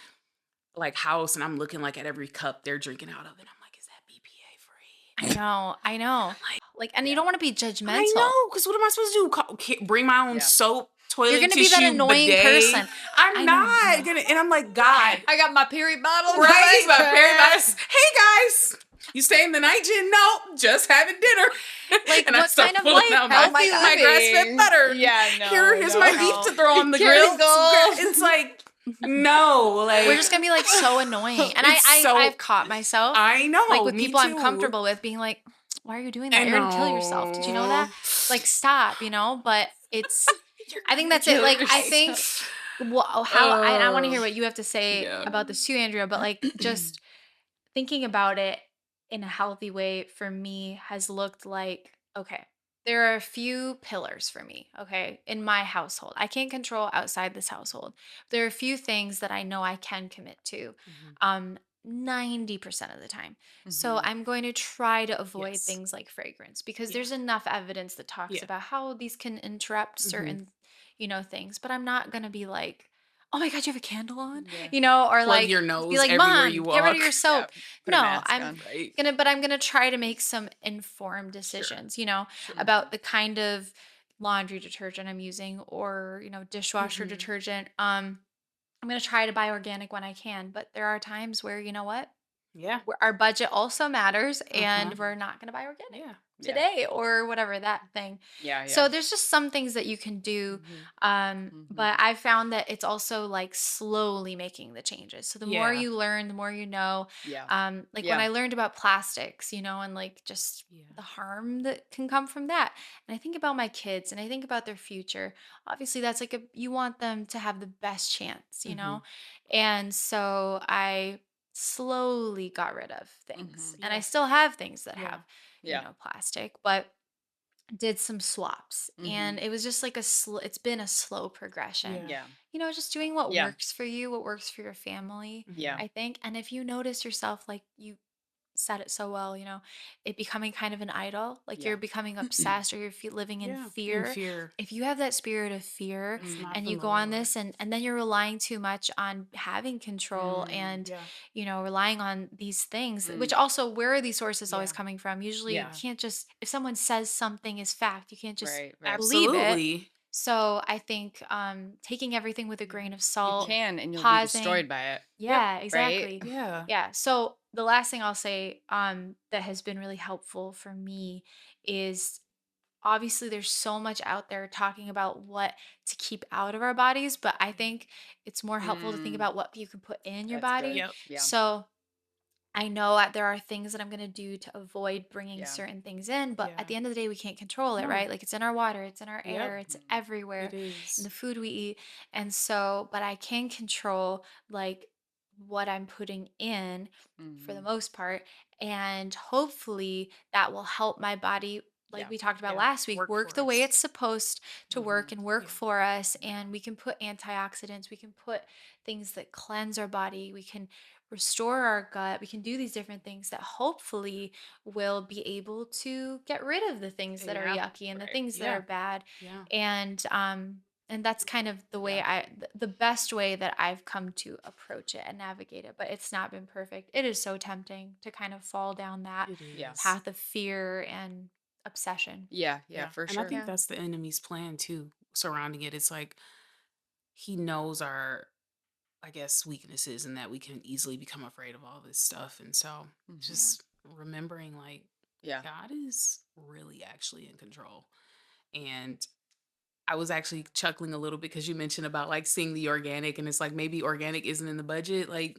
S2: like house and I'm looking like at every cup they're drinking out of and I'm like, is that BPA
S1: I
S2: free?
S1: know, I know.
S2: I'm like,
S1: Like, and you
S3: Yeah.
S1: don't wanna be
S2: I
S1: judgmental.
S2: know, because what am I supposed to do? Bring my own
S3: Yeah.
S2: soap,
S1: You're
S2: toilet
S1: gonna be that
S2: tissue,
S1: annoying
S2: bidet?
S1: person.
S2: I'm
S1: I know, I
S2: not
S1: know.
S2: gonna, and I'm like, God,
S3: I got my period bottle in
S2: right? My
S3: my
S2: paradise. Hey guys, you staying the night, Jen? No, just having dinner.
S1: Like,
S2: And I
S1: what
S2: start
S1: kind of
S2: pulling
S1: life?
S2: out
S1: Oh
S2: my
S1: my
S3: healthy
S1: god.
S2: my grass fed
S3: living.
S2: butter. And
S3: Yeah, no,
S2: here's my
S3: no,
S2: beef to
S3: no.
S2: throw on the grill.
S3: Kerrigal.
S2: It's like, no,
S1: We're
S2: like
S1: just gonna be, like, so annoying, and
S2: it's
S1: I've
S2: so.
S1: caught myself,
S2: I
S1: like,
S2: know,
S1: with
S2: me
S1: people I'm
S2: too.
S1: comfortable with being like, "Why are you doing
S2: I
S1: that? You're gonna kill yourself. Did you know
S2: know.
S1: that? Like, stop," But it's
S2: You're
S1: I think
S2: gonna
S1: that's it,
S3: Kill
S1: like, I
S2: die.
S1: think
S3: yourself.
S1: how I wanna
S2: Oh,
S1: hear what you have to say
S2: yeah.
S1: about this too, Andrea, but, like, just thinking about it in a healthy way for me has looked like, okay, there are a few pillars for me, okay, in my household. I can't control outside this household. There are a few things that I know I can commit to.
S2: Mhm.
S1: 90% of the time. So
S3: Mhm.
S1: I'm going to try to avoid
S2: Yes.
S1: things like fragrance because
S2: Yeah.
S1: there's enough evidence that talks
S2: Yeah.
S1: about how these can interrupt
S2: Mhm.
S1: certain, things. But I'm not going to be like, oh my God, you have a candle on?
S3: Yeah.
S1: Or
S2: Plug
S1: like
S2: your
S1: be
S2: nose
S1: like,
S2: everywhere you
S1: Mom, get rid of
S2: walk.
S1: your
S3: Yeah.
S1: soap.
S3: Put a
S1: No,
S3: mask on.
S2: Right.
S1: I'm gonna try to make some informed
S2: Sure.
S1: decisions,
S2: Sure.
S1: about
S3: Mhm.
S1: the kind of laundry detergent I'm using or, dishwasher
S2: Mhm.
S1: detergent. I'm gonna try to buy organic when I can, but there are times where, you know what?
S2: Yeah.
S1: Our budget also matters and
S2: Uh-huh.
S1: we're not going to buy organic
S2: Yeah.
S3: Yeah.
S1: today or whatever that thing.
S3: Yeah, yeah.
S1: So there's just some things that you can do,
S2: Mhm.
S1: but
S3: Mhm.
S1: I found that it's also like slowly making the changes. So the more
S2: Yeah.
S1: you learn, the more you know.
S3: Yeah.
S1: Like when
S3: Yeah.
S1: I learned about plastics, and like just
S2: Yeah.
S1: the harm that can come from that. And I think about my kids and I think about their future. Obviously that's like you want them to have the best chance.
S2: Mhm.
S1: And so I slowly got rid of things.
S3: Mhm.
S1: And I
S2: Yeah.
S1: still have things that
S2: Yeah.
S1: have,
S3: Yeah.
S1: plastic, but did some swaps. And
S3: Mhm.
S1: it was just like it's been a slow progression.
S2: Yeah.
S3: Yeah.
S1: Just doing what
S3: Yeah.
S1: works for you, what works for your family,
S3: Yeah.
S2: Mhm.
S1: I think. And if you notice yourself like you said it so well, it becoming kind of an idol, like you're
S3: Yeah.
S1: becoming obsessed or you're living in
S2: Yeah. In
S1: fear.
S2: fear.
S1: If you have that spirit of fear
S2: It's not
S3: Mhm.
S1: and
S2: from
S1: you
S2: the
S1: go on
S2: Lord.
S1: this and then you're relying too much on having control
S3: Mm.
S1: and,
S2: Yeah.
S1: relying on these things, which
S3: Mm.
S1: also where are these sources always
S2: Yeah.
S1: coming from? Usually you
S2: Yeah.
S1: can't just, if someone says something is fact, you can't just
S3: Right, right.
S1: believe it.
S2: Absolutely.
S1: So I think taking everything with a
S2: Yeah.
S1: grain of
S3: You
S1: salt,
S2: Yeah.
S3: can and you'll be
S1: pausing,
S3: destroyed by it,
S2: Yep.
S1: yeah,
S3: right?
S1: exactly.
S2: Yeah.
S1: Yeah. So the last thing I'll say that has been really helpful for me is obviously there's so much out there talking about what to keep out of our bodies, but I
S2: Yeah.
S1: think it's more helpful to think
S3: Mm.
S1: about what you can put in your
S3: That's good.
S1: body.
S2: Yep.
S3: Yeah.
S1: So I know that there are things that I'm going to do to avoid bringing
S3: Yeah.
S1: certain things in, but at
S2: Yeah.
S1: the end of the day, we can't control it,
S2: No.
S1: right? Like it's in our water, it's in our
S2: Yep.
S1: air, it's
S3: Mhm.
S1: everywhere
S2: It
S1: in the
S2: is.
S1: food we eat. And so, but I can control like what I'm putting in for the
S3: Mhm.
S1: most part. And hopefully that will help my body, like
S3: Yeah.
S1: we talked about
S2: Yeah.
S1: last week,
S2: Work
S1: work
S2: for
S1: the way
S2: us.
S1: it's supposed to work
S3: Mhm.
S1: and work
S2: Yeah.
S1: for us.
S2: Yeah.
S1: And we can put antioxidants, we can put things that cleanse our body, we can restore our gut. We can do these different things that hopefully will be able to get rid of the things that are
S2: Yeah.
S1: yucky and the
S3: Right.
S1: things that are
S2: Yeah.
S1: bad.
S2: Yeah.
S1: And that's kind of the way
S3: Yeah.
S1: the best way that I've come to approach it and navigate it. But it's not been perfect. It is so tempting to kind of fall down that
S2: It
S3: Yeah.
S2: is.
S1: path of fear and obsession.
S3: Yeah. Yeah,
S2: Yeah.
S3: for
S2: And I
S3: sure.
S2: think
S1: Yeah.
S2: that's the enemy's plan too, surrounding it. It's like he knows our, I guess, weaknesses and that we can easily become afraid of all this stuff. And so
S3: Mhm.
S1: Yeah.
S2: just remembering like
S3: Yeah.
S2: God is really actually in control. And I was actually chuckling a little bit because you mentioned about like seeing the organic and it's like maybe organic isn't in the budget. Like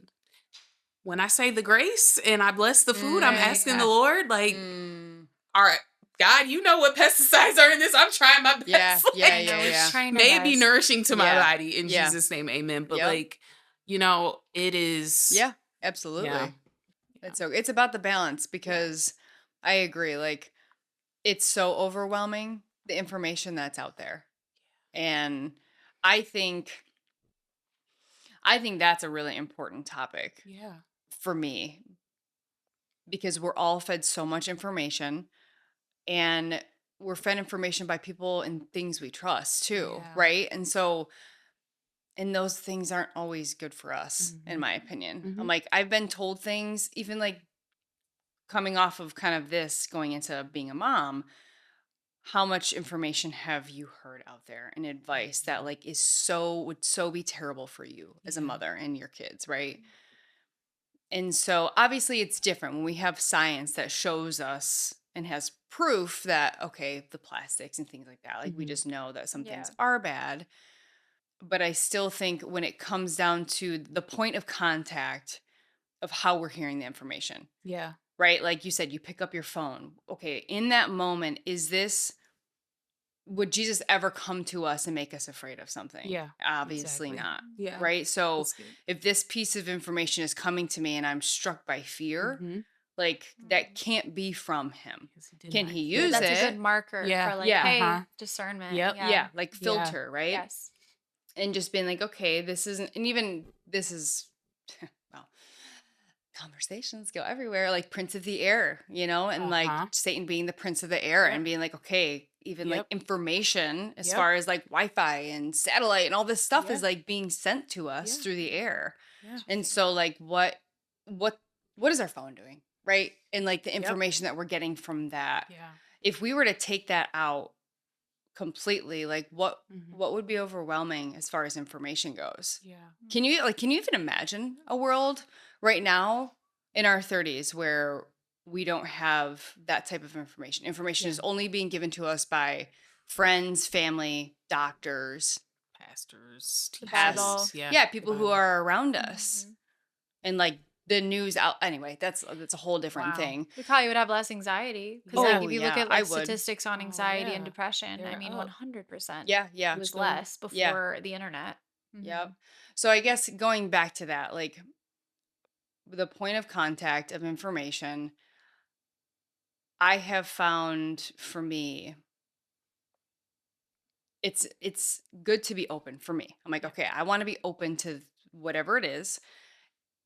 S2: when I say the grace and I bless the food, I'm
S3: Mm.
S2: asking the
S1: Yeah.
S2: Lord, like,
S3: Mm.
S2: all right, God, you know what pesticides are in this. I'm trying my
S3: Yeah.
S2: best.
S3: Yeah,
S1: I
S2: Like,
S1: know
S3: yeah,
S1: we're just
S3: yeah.
S1: trying our
S2: maybe
S1: best.
S2: nourishing to my
S3: Yeah.
S2: body in
S3: Yeah.
S2: Jesus' name, amen. But
S3: Yep.
S2: like, it is,
S3: Yeah,
S2: yeah,
S3: absolutely.
S2: yeah,
S3: It's about the balance
S2: yeah,
S3: because I agree. Like it's so overwhelming the information that's out there. And I think I think that's a really important topic
S2: yeah,
S3: for me because we're all fed so much information and we're fed information by people and things we trust too,
S2: Yeah.
S3: right? And so, and those things aren't always good for us, in
S2: Mhm.
S3: my opinion. I'm
S2: Mhm.
S3: like, I've been told things, even like coming off of kind of this, going into being a mom, how much information have you heard out there and advice that
S2: Mhm.
S3: like is so would so be terrible for you as a
S2: Yeah.
S3: mother and your kids, right? And so obviously it's different when we have science that shows us and has proof that okay, the plastics and things like that, like we
S2: Mhm.
S3: just know that some things
S1: Yeah.
S3: are bad. But I still think when it comes down to the point of contact of how we're hearing the information,
S2: Yeah.
S3: right? Like you said, you pick up your phone. Okay, in that moment, is this would Jesus ever come to us and make us afraid of something?
S2: Yeah.
S3: Obviously
S2: Exactly.
S3: not.
S2: Yeah.
S3: Right. So
S2: That's good.
S3: if this piece of information is coming to me and I'm struck by fear,
S2: Mhm.
S3: like that
S1: Mhm.
S3: can't be from him.
S2: Because he did
S3: Can
S2: not
S3: he
S2: give
S3: use
S1: That's a
S2: us.
S1: good
S3: it?
S1: marker
S2: Yeah.
S1: for like,
S3: Yeah.
S2: Uh-huh.
S1: hey, discernment.
S2: Yep.
S1: Yeah.
S3: Yeah. Like
S2: Yeah.
S3: filter, right?
S1: Yes.
S3: And just being like, okay, this isn't, and even this is, well, conversations go everywhere, like Prince of the Air, and like
S2: Uh-huh.
S3: Satan being the Prince of the Air
S2: Yep.
S3: and being like, okay, even like
S2: Yep.
S3: information as
S2: Yep.
S3: far as like Wi-Fi and satellite and all this stuff is
S2: Yeah.
S3: like being sent to us
S2: Yeah.
S3: through the air.
S2: Yeah.
S3: And so like what what is our phone doing? Right. And like the
S2: Yep.
S3: information that we're getting from that.
S2: Yeah.
S3: If we were to take that out completely, like
S2: Mhm.
S3: what would be overwhelming as far as information goes?
S2: Yeah.
S3: Can you even imagine a world right now in our 30s where we don't have that type of information? Information
S2: Yeah.
S3: is only being given to us by friends, family, doctors,
S2: Pastors,
S1: The
S3: past
S1: Bible.
S2: teachers. Yeah.
S3: yeah,
S2: The
S3: people who
S2: Bible.
S3: are around us.
S1: Mhm.
S3: And like the news out anyway, that's a whole different
S2: Wow.
S3: thing.
S1: We probably would have less anxiety because, like,
S2: Yeah.
S3: Oh
S1: if you look
S3: yeah,
S1: at,
S3: I
S1: like,
S3: would.
S1: statistics on
S2: Oh,
S1: anxiety and
S2: yeah.
S1: depression, I
S2: They're
S1: mean,
S2: up.
S1: 100%.
S3: Yeah,
S1: It
S3: yeah.
S1: was
S2: True.
S1: less
S3: Yeah.
S1: before the internet.
S3: Yep.
S1: Mhm.
S3: So I guess going back to that, like the point of contact of information, I have found for me, it's good to be open for me. I'm like,
S2: Yeah.
S3: okay, I want to be open to whatever it is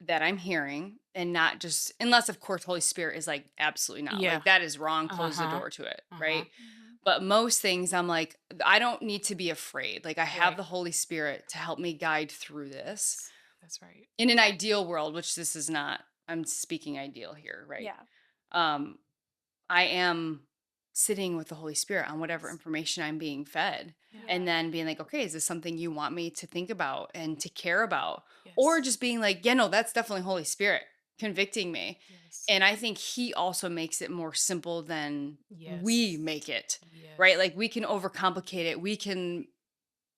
S3: that I'm hearing and not just unless of course Holy Spirit is like absolutely not.
S2: Yeah.
S3: Like that is wrong, close the
S2: Uh-huh.
S3: door to it,
S2: Uh-huh.
S3: right?
S1: Mhm.
S3: But most things I'm like I don't need to be afraid. Like I have
S2: Right.
S3: the Holy Spirit to help me guide through this.
S2: Yes. That's right.
S3: In an ideal world, which this is not, I'm speaking ideal here, right?
S1: Yeah.
S3: Um I am sitting with the Holy Spirit on whatever
S2: Yes.
S3: information I'm being fed
S2: Yeah.
S3: and
S1: Yeah.
S3: then being like, okay, is this something you want me to think about and to care about? Or
S2: Yes.
S3: just being like, yeah, no, that's definitely Holy Spirit convicting me.
S2: Yes.
S3: And I think he also makes it more simple than we
S2: Yes.
S3: make it, right?
S2: Yes.
S3: Like we can overcomplicate it. We can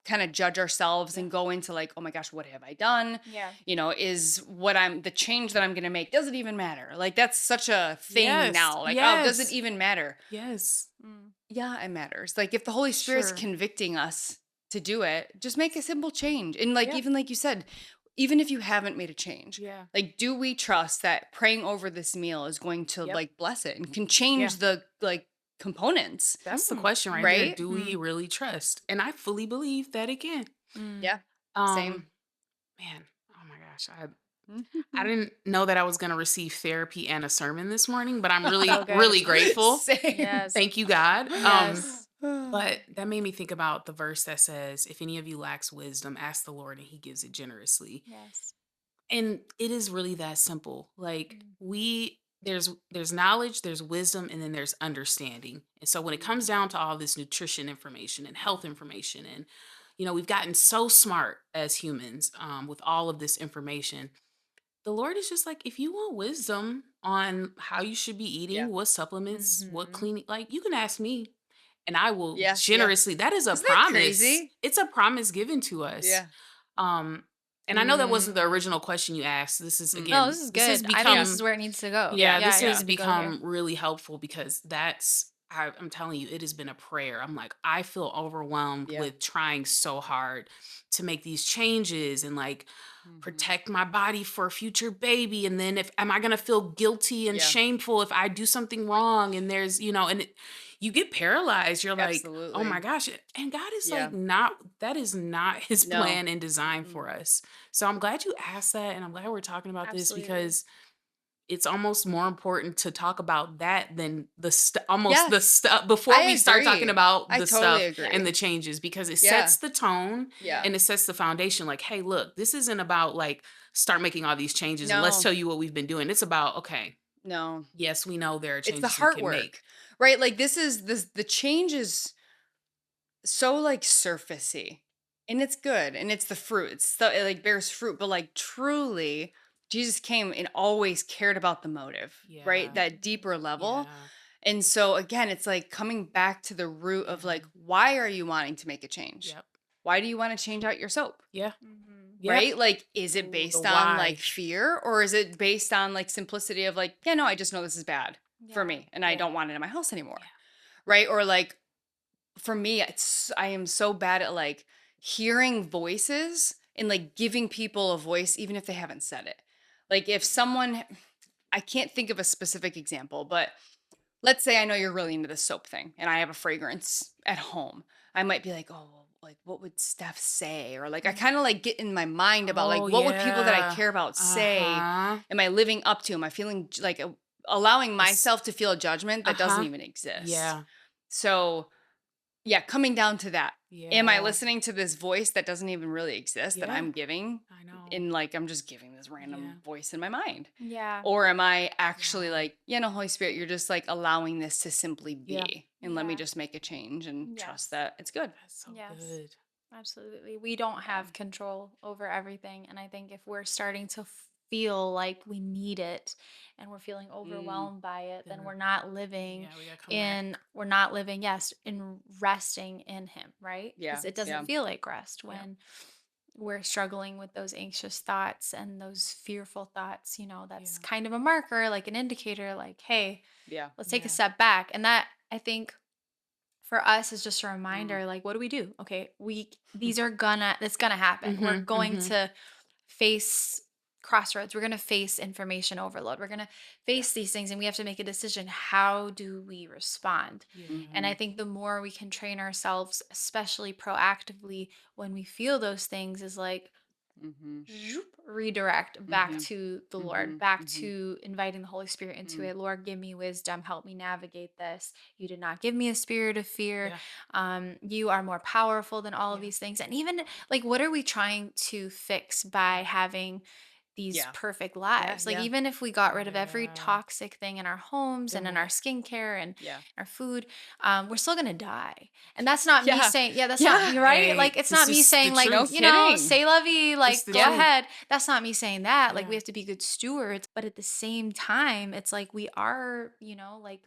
S3: kind of judge ourselves
S2: Yeah.
S3: and go into like, oh my gosh, what have I done?
S1: Yeah.
S3: Is what I'm the change that I'm going to make, does it even matter? Like that's such a thing
S2: Yes.
S3: now. Like, oh, does it
S2: Yes.
S3: even matter?
S2: Yes.
S1: Mm.
S3: Yeah, it matters. Like if the Holy Spirit's
S2: Sure.
S3: convicting us to do it, just make a simple change. And like
S2: Yeah.
S3: even like you said, even if you haven't made a change,
S2: Yeah.
S3: like do we trust that praying over this meal is going to
S2: Yep.
S3: like bless it and can
S2: Yeah.
S3: change the like components,
S2: That's the
S1: Mm.
S2: question right there.
S3: right?
S2: Do we
S1: Mhm.
S2: really trust? And I fully believe that it can.
S1: Mm.
S3: Yeah. Same.
S2: Um, man, oh my gosh. I
S3: Mhm.
S2: didn't know that I was gonna receive therapy and a sermon this morning, but I'm
S1: So
S2: really,
S1: good.
S2: really grateful.
S3: Same.
S1: Yes.
S2: Thank you, God.
S1: Yes.
S2: But that made me think about the verse that says, if any of you lacks wisdom, ask the Lord and he gives it generously.
S1: Yes.
S2: And it is really that simple. Like
S1: Mm.
S2: there's knowledge, there's wisdom, and then there's understanding. And so when it comes down to all this nutrition information and health information, and we've gotten so smart as humans with all of this information. The Lord is just like, if you want wisdom on how you should be
S3: Yeah.
S2: eating, what supplements, what
S1: Mhm.
S2: cleaning, like you can ask me and I will
S3: Yeah. Yeah.
S2: generously. That is a
S3: Isn't that
S2: promise.
S3: crazy?
S2: It's a promise given to us.
S3: Yeah.
S2: Um, and I know that wasn't the
S3: Mm.
S2: original question you asked. This is
S3: Mm.
S1: No,
S2: again,
S1: this is
S2: this has
S1: good. I think
S3: Yeah.
S1: this is
S2: become,
S1: where it needs to go.
S2: yeah,
S3: Yeah.
S1: Yeah,
S2: this
S1: it
S3: Yeah.
S2: has
S1: needs to go here.
S2: become really helpful because I'm telling you, it has been a prayer. I'm like, I feel overwhelmed
S3: Yeah.
S2: with trying so hard to make these changes and like
S3: Mhm.
S2: protect my body for a future baby. And then if am I gonna feel guilty and
S3: Yeah.
S2: shameful if I do something wrong? And there's, you get paralyzed. You're like, oh my
S3: Absolutely.
S2: gosh. And God is like,
S3: Yeah.
S2: not that is not his
S3: No.
S2: plan and design
S3: Mm-mm.
S2: for us. So I'm glad you asked that. And I'm glad we're talking about this
S1: Absolutely.
S2: because it's almost more important to talk about that than almost the
S3: Yes,
S2: stuff before
S3: I
S2: we start talking
S3: agree.
S2: about
S3: I
S2: the
S3: totally
S2: stuff and
S3: agree.
S2: the changes, because it
S3: Yeah,
S2: sets the tone
S3: yeah.
S2: and it sets the foundation. Like, hey, look, this isn't about like start making all these changes and let's
S3: No,
S2: tell you what we've been doing. It's about, okay,
S3: no.
S2: yes, we know there are
S3: It's the
S2: changes we
S3: heart
S2: can make.
S3: work, right? Like this the change is so like surfacey and it's good and it's the fruit. It like bears fruit, but like truly Jesus came and always cared about the motive, right?
S2: Yeah.
S3: That deeper level.
S2: Yeah.
S3: And so again, it's like coming back to the root of like,
S2: Yeah.
S3: why are you wanting to make a change?
S2: Yep.
S3: Why do you want to change out your soap?
S2: Yeah.
S1: Mhm.
S2: Yep.
S3: Right? Like, is it
S2: Ooh, the
S3: based on like
S2: why.
S3: fear or is it based on like simplicity of like, yeah, no, I just know this is bad for
S1: Yeah.
S3: me and I
S2: Yeah.
S3: don't want it in my house anymore.
S2: Yeah.
S3: Right? Or like, for me, I am so bad at like hearing voices and like giving people a voice, even if they haven't said it. Like, if someone, I can't think of a specific example, but let's say I know you're really into the soap thing and I have a fragrance at home. I might be like, oh, well, like, what would Steph say? Or like, I
S1: Mhm.
S3: kind of like get in my mind about like,
S2: Oh,
S3: what would people that I
S2: yeah.
S3: care about say?
S2: Uh-huh.
S3: Am I living up to? Am I feeling allowing
S2: It's
S3: myself to feel a judgment that doesn't
S2: uh-huh.
S3: even exist?
S2: Yeah.
S3: So, yeah, coming down to that. Am I
S2: Yeah.
S3: listening to this voice that doesn't even really exist that
S2: Yeah.
S3: I'm giving?
S2: I know.
S3: In like, I'm just giving this random
S2: Yeah.
S3: voice in my mind.
S1: Yeah.
S3: Or am I actually
S2: Wow.
S3: like, yeah, no, Holy Spirit, you're just like allowing this to simply
S2: Yeah.
S3: be. And let me
S1: Yeah.
S3: just make a change and trust
S1: Yes.
S3: that it's good.
S2: That's so
S1: Yes.
S2: good.
S1: Absolutely. We don't
S3: Yeah.
S1: have control over everything. And I think if we're starting to feel like we need it and we're feeling
S3: Mm,
S1: overwhelmed by it, then
S2: Then
S1: living
S2: yeah, we gotta come back.
S1: we're not living, yes, in resting in Him, right?
S3: yeah.
S1: Because it doesn't
S3: Yeah.
S1: feel like rest
S2: Yep.
S1: when we're struggling with those anxious thoughts and those fearful thoughts. That's
S2: Yeah.
S1: kind of a marker, like an indicator, like, hey,
S3: Yeah.
S1: let's take a
S2: Yeah.
S1: step back. And that, I think, for us is just a
S3: Mm.
S1: reminder, like, what do we do? Okay, it's gonna happen. We're
S2: Mhm.
S1: going
S2: Mhm.
S1: to face crossroads. We're gonna face information overload. We're gonna
S3: Yeah.
S1: face these things and we have to make a decision. How do we respond? And I
S2: Yeah.
S3: Hmm.
S1: think the more we can train ourselves, especially proactively when we feel those things, is like
S3: Hmm.
S1: zoop, redirect back
S3: Hmm.
S1: to the Lord,
S3: Hmm.
S1: back
S3: Hmm.
S1: to inviting the Holy Spirit into
S3: Hmm.
S1: it. Lord, give me wisdom, help me navigate this. You did not give me a spirit of fear.
S2: Yeah.
S1: You are more powerful than all of
S2: Yeah.
S1: these things. And even like, what are we trying to fix by
S2: Yeah.
S1: having these
S3: Yeah.
S1: perfect
S3: Yeah.
S1: lives? Like,
S3: Yeah.
S1: even if we got rid of every
S2: Yeah.
S1: toxic thing in our homes
S2: Then
S1: and in our
S2: what?
S1: skincare and
S3: Yeah.
S1: our food, we're still gonna die. And that's not me
S3: Yeah.
S1: saying, yeah, that's not
S3: Yeah.
S1: me, right? Like,
S2: Hey,
S1: it's
S2: this
S1: not me
S2: is the
S1: saying, like,
S3: No
S2: truth.
S3: kidding.
S1: say lovey,
S2: It's
S1: like,
S2: the
S1: go
S3: Yeah.
S2: truth.
S1: ahead. That's not me saying that. Like, we
S2: Yeah.
S1: have to be good stewards. But at the same time, it's like we are, like,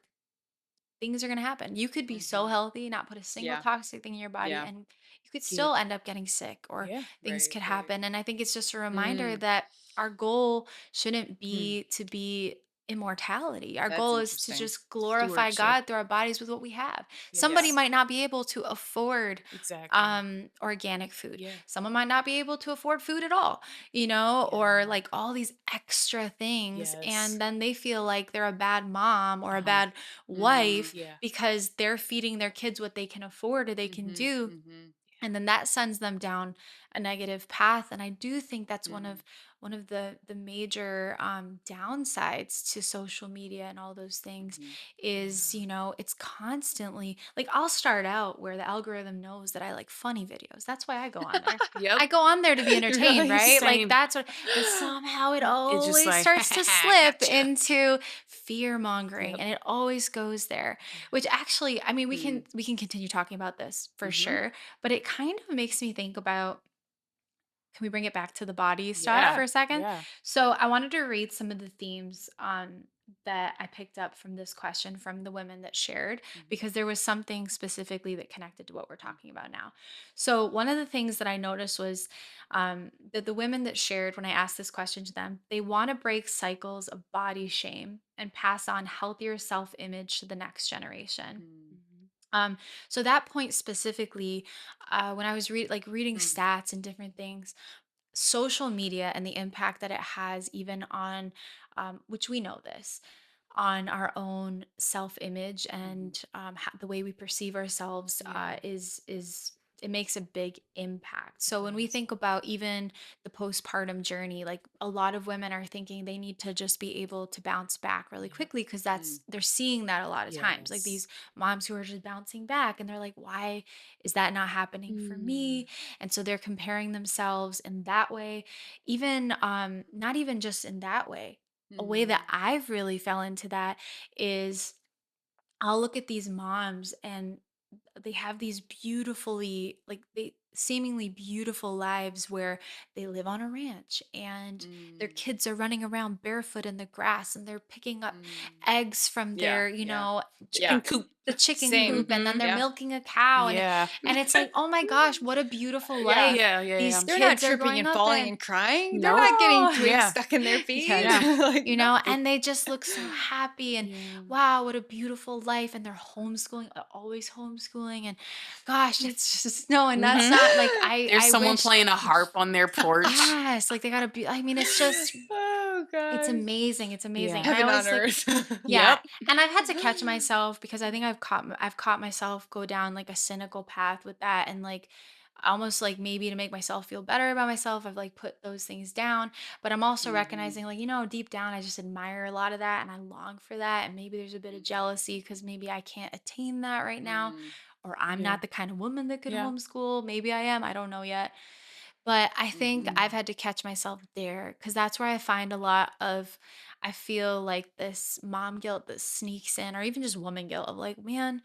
S1: things are going to happen. You could be so
S3: Hmm.
S1: healthy, not put a single
S3: Yeah.
S1: toxic thing in your body,
S3: Yeah.
S1: and you could
S2: Get
S1: still end up getting sick or
S2: yeah.
S1: things
S3: Right.
S1: could
S3: Right.
S1: happen. And I think it's just a reminder
S3: Mm.
S1: that our goal shouldn't
S2: Hmm.
S1: be to be immortality. Our
S3: That's
S1: goal is to
S3: interesting.
S1: just glorify
S2: Stewardship.
S1: God through our bodies with what we have. Somebody
S3: Yeah.
S2: Yes.
S1: might not be able to afford
S2: Exactly.
S1: organic food.
S2: Yeah.
S1: Someone might not be able to afford food at all, or
S2: Yeah.
S1: like all these extra things,
S2: Yes.
S1: and then they feel like they're a bad mom or a
S2: Uh-huh.
S1: bad
S3: Mm.
S1: wife
S2: Yeah.
S1: because they're feeding their kids what they can afford or they can
S3: Mhm.
S1: do,
S3: Mhm.
S1: and then that sends them down a negative path. And I do think that's one
S3: Mm.
S1: of the major downsides to social media and all those things
S3: Mhm.
S1: is,
S2: Yeah.
S1: it's constantly like, I'll start out where the algorithm knows that I like funny videos. That's why I go on there.
S2: Yep.
S1: I go on there to be entertained,
S2: Really?
S1: right? Like,
S2: Same.
S1: that's what, but somehow it
S2: It's just
S1: always
S2: like,
S1: starts to slip
S2: gotcha.
S1: into fear mongering,
S2: Yep.
S1: and it always goes there.
S2: Yeah.
S1: Which actually, I mean, we can
S3: Mm.
S1: we can continue talking about this for
S3: Mhm.
S1: sure, but it kind of makes me think about, can we bring it back to the body stuff for
S3: Yeah.
S1: a second?
S2: Yeah.
S1: So I wanted to read some of the themes that I picked up from this question from the women that shared,
S3: Mhm.
S1: because there was something specifically that connected to what we're
S3: Mm.
S1: talking about now. So one of the things that I noticed was that the women that shared, when I asked this question to them, they want to break cycles of body shame and pass on healthier self image to the next generation.
S3: Mm.
S2: Mhm.
S1: Um, so that point specifically, when I was reading
S3: Mm.
S1: stats and different things, social media and the impact that it has, even on, which we know this, on our own self image
S3: Mhm.
S1: and the way we perceive ourselves,
S2: Yeah.
S1: is it makes a big impact.
S2: It
S1: So when we
S2: does.
S1: think about even the postpartum journey, like a lot of women are thinking they need to just be able to bounce back really
S2: Yep.
S1: quickly because
S3: Mm.
S1: they're seeing that a lot of times. Like
S2: Yes.
S1: these moms who are just bouncing back and they're like, why is that not happening for
S2: Mm.
S1: me? And so they're comparing themselves in that way. Even not even just in that way. A way that
S3: Mhm.
S1: I've really fell into that is I'll look at these moms and they have these beautifully like they seemingly beautiful lives where they live on a ranch and their
S3: Mm.
S1: kids are running around barefoot in the grass and they're picking up
S3: Mm.
S1: eggs from
S3: Yeah,
S1: their,
S3: yeah,
S2: Chicken
S3: yeah.
S2: coop.
S1: the chicken
S3: Same.
S1: coop and then
S2: Mhm.
S1: they're
S3: Yeah.
S1: milking a cow
S2: Yeah.
S1: and it's like, "Oh my gosh, what a beautiful
S3: Yeah.
S1: life."
S2: Yeah, yeah,
S1: These
S2: yeah.
S3: They're not
S1: kids are
S3: tripping
S1: growing
S3: and
S1: up
S3: falling
S1: and
S3: and crying. They're
S2: Nope.
S3: not getting
S1: no.
S3: twigs
S2: Yeah.
S3: stuck in their feet.
S1: Yes.
S2: Yeah.
S3: Like,
S1: You
S3: no.
S1: know, and they just look so happy and
S2: Yeah.
S1: wow, what a beautiful life. And they're homeschooling, always homeschooling. And gosh, it's just no, and that's
S2: Mhm.
S1: not like
S2: There's
S1: I
S2: someone
S1: wish
S2: playing a harp on their porch.
S1: yes, like they gotta be I mean, it's just
S3: Oh
S1: it's
S3: gosh.
S1: amazing. It's amazing.
S2: Yeah.
S1: And I
S3: Heaven on
S1: always like
S3: earth.
S1: yeah,
S2: Yep.
S1: and I've had to catch myself because I think I've caught myself go down like a cynical path with that and like almost like maybe to make myself feel better about myself, I've like put those things down. But I'm also
S3: Mhm.
S1: recognizing like, deep down I just admire a lot of that and I long for that. And maybe there's a bit of
S3: Mhm.
S1: jealousy because maybe I can't attain that right now.
S3: Mm.
S1: Or I'm
S2: Yeah.
S1: not the kind of woman that could
S2: Yeah.
S1: homeschool. Maybe I am. I don't know yet. But I think
S3: Mhm.
S1: I've
S2: Mhm.
S1: had to catch myself there because that's where I find a lot of, I feel like this mom guilt that sneaks in, or even just woman guilt of like, man,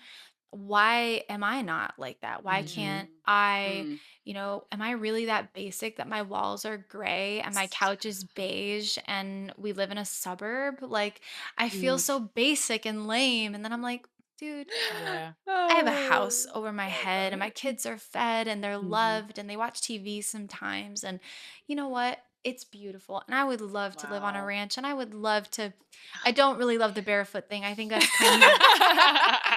S1: why am I not like that? Why can't
S2: Mhm.
S3: Mm.
S1: I,
S3: Mm.
S1: am I really that basic that my walls are gray and my
S2: Yes.
S1: couch is beige and we live in a suburb? Like, I feel
S2: Mm.
S1: so basic and lame. And then I'm like, dude,
S2: Yeah.
S1: I have a house
S3: Oh,
S1: over my
S3: I
S1: head
S3: love
S1: and my
S3: it.
S1: kids are fed and they're
S2: Mhm.
S1: loved and they watch TV sometimes. And you know what? It's beautiful. And I would love to live on a
S3: Wow.
S1: ranch and I would love to. I don't really love the barefoot thing. I think that's kind of,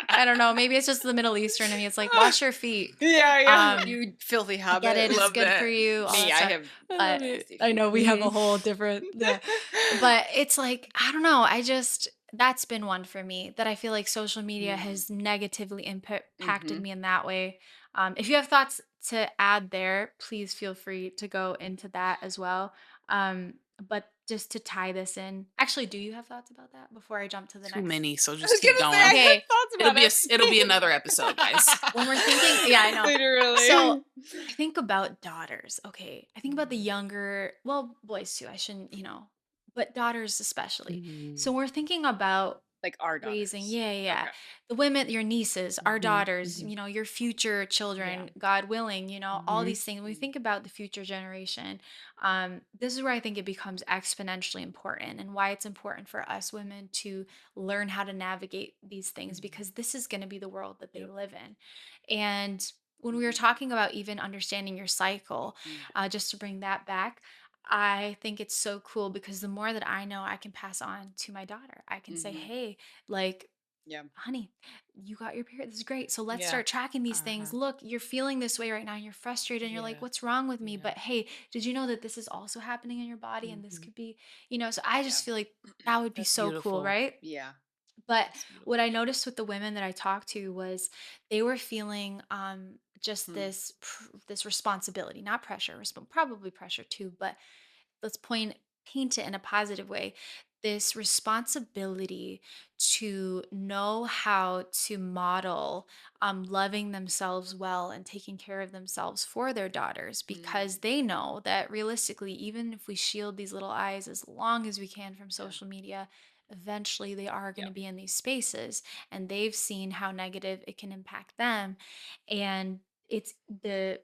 S1: I don't know. Maybe it's just the Middle Eastern in me. It's like, wash your feet.
S3: Yeah, yeah.
S1: Um,
S3: You filthy
S1: I get
S3: hobbit.
S1: it. It's
S2: Love
S1: good for
S2: that.
S1: you, all
S3: Me,
S1: that
S3: I
S1: stuff.
S3: have
S2: I
S1: But
S2: love it.
S3: nasty
S1: I
S3: feet.
S1: know we have a
S2: Mhm.
S1: whole different, yeah. But it's like, I don't know. I just, that's been one for me that I feel like social media
S3: Mm.
S1: has negatively impacted
S3: Mhm.
S1: me in that way. If you have thoughts to add there, please feel free to go into that as well. But just to tie this in, actually, do you have thoughts about that before I jump to the
S2: Too
S1: next?
S2: many, so
S3: I
S2: just
S3: was
S2: keep
S3: gonna say
S2: going.
S3: I have
S1: Okay,
S3: thoughts about
S2: It'll be
S3: everything.
S2: another episode, guys.
S1: when we're thinking, yeah, I know. So
S3: Literally.
S1: I think about daughters. Okay. I think about the
S2: Mhm.
S1: younger, well, boys too. I shouldn't, but daughters especially. So
S2: Mhm.
S1: we're thinking about
S3: Like our
S1: raising,
S3: daughters.
S1: yeah, yeah, yeah.
S3: Okay.
S1: The women, your nieces, our
S2: Mhm.
S1: daughters,
S2: Mhm.
S1: your future
S2: Yeah.
S1: children, God willing, all
S2: Mhm.
S1: these things. When we
S3: Mm.
S1: think about the future generation, this is where I think it becomes exponentially important and why it's important for us women to learn how to navigate these things
S2: Mhm.
S1: because this is going to be the world that they
S2: Yep.
S1: live in. And when we were
S3: Mhm.
S1: talking about even understanding your cycle,
S3: Mm.
S1: just to bring that back, I think it's so cool because the more that I know, I can pass on to my daughter. I can say,
S3: Mhm.
S1: hey, like,
S3: Yeah.
S1: honey, you got your period. This is great. So let's
S2: Yeah.
S1: start tracking these things.
S2: Uh-huh.
S1: Look, you're feeling this way right now. And you're frustrated and you're like,
S2: Yeah.
S1: what's wrong with me?
S2: Yeah.
S1: But hey, did you know that this is also happening in your body? And this
S2: Mhm.
S1: could be, so I
S3: Yeah.
S1: just feel like that would be
S2: That's
S1: so cool,
S2: beautiful.
S1: right?
S3: Yeah.
S1: But
S3: That's
S1: what I
S3: beautiful.
S1: noticed with the women that I talked to was they were feeling just
S3: Hmm.
S1: this responsibility, not pressure, probably pressure too, but let's paint it in a positive way, this responsibility to know how to model loving themselves well and taking care of themselves for their daughters because
S3: Mm.
S1: they know that realistically even if we shield these little eyes as long as we can from
S3: Yeah.
S1: social media, eventually they are going
S3: Yeah.
S1: to be in these spaces and they've seen how negative it can impact them. And it's the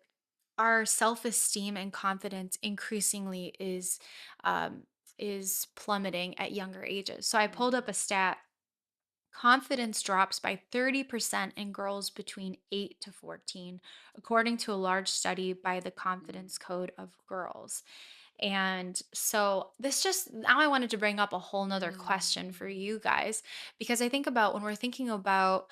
S1: our self-esteem and confidence increasingly um, is plummeting at younger ages. So I pulled up a
S3: Mhm.
S1: stat. Confidence drops by 30% in girls between 8 to 14, according to a large study by the
S3: Mm.
S1: Confidence Code of Girls. And so this just now I wanted to bring up a whole nother question for
S2: Mm.
S1: you guys because I think about when we're thinking about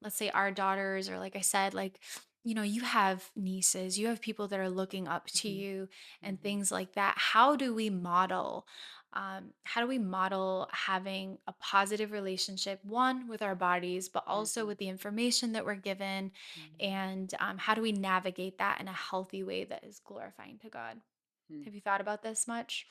S1: let's say our daughters or like I said, like you have nieces, you have people that are looking up to
S3: Mhm.
S1: you and
S3: Mhm.
S1: things like that. How do we model having a positive relationship, one with our bodies, but also
S3: Mhm.
S1: with the information that we're given?
S3: Mhm.
S1: And how do we navigate that in a healthy way that is glorifying to God?
S3: Mhm.
S1: Have you thought about this much?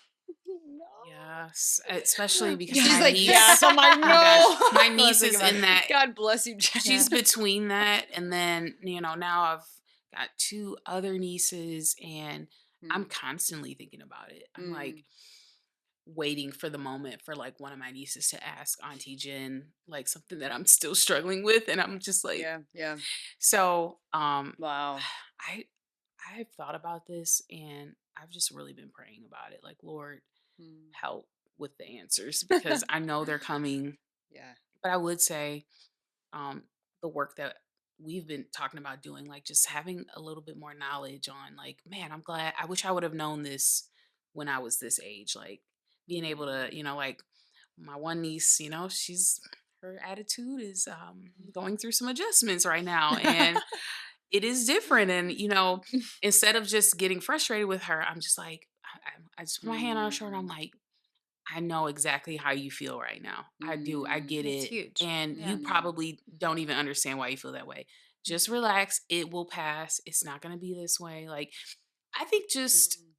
S2: Yes, especially because
S3: She's
S2: my
S3: like, "Yes."
S2: niece,
S3: I'm like,
S2: oh my gosh,
S3: "No."
S2: my
S3: I was
S2: niece
S3: thinking
S2: is
S3: about
S2: in that.
S3: God bless you, Jen.
S1: Yeah.
S2: She's between that, and then, now I've got 2 other nieces, and I'm
S3: Mm.
S2: constantly thinking about it. I'm,
S3: Mm.
S2: like, waiting for the moment for, like, one of my nieces to ask Auntie Jen, like, something that I'm still struggling with, and I'm just like,
S3: Yeah, yeah.
S2: so,
S3: Wow.
S2: I I've thought about this, and I've just really been praying about it, like, "Lord,
S3: Mm.
S2: help with the answers," because I know they're coming.
S3: Yeah.
S2: But I would say, um, the work that we've been talking about doing, like just having a little bit more knowledge on, like, man, I'm glad, I wish I would have known this when I was this age. Like being able to,
S3: Mm.
S2: like my one niece, she's her attitude is going through some adjustments right now. And it is different. And, instead of just getting frustrated with her, I'm just like, I just put my hand on her shoulder. I'm
S3: Mm.
S2: like, I know exactly how you feel right now. I do. I get
S3: Mm.
S1: It's
S2: it.
S1: huge.
S2: And you
S1: Yeah.
S3: Mhm.
S2: probably don't even understand why you feel that way. Just relax. It will pass. It's not going to be this way. Like, I think just,
S3: Mm.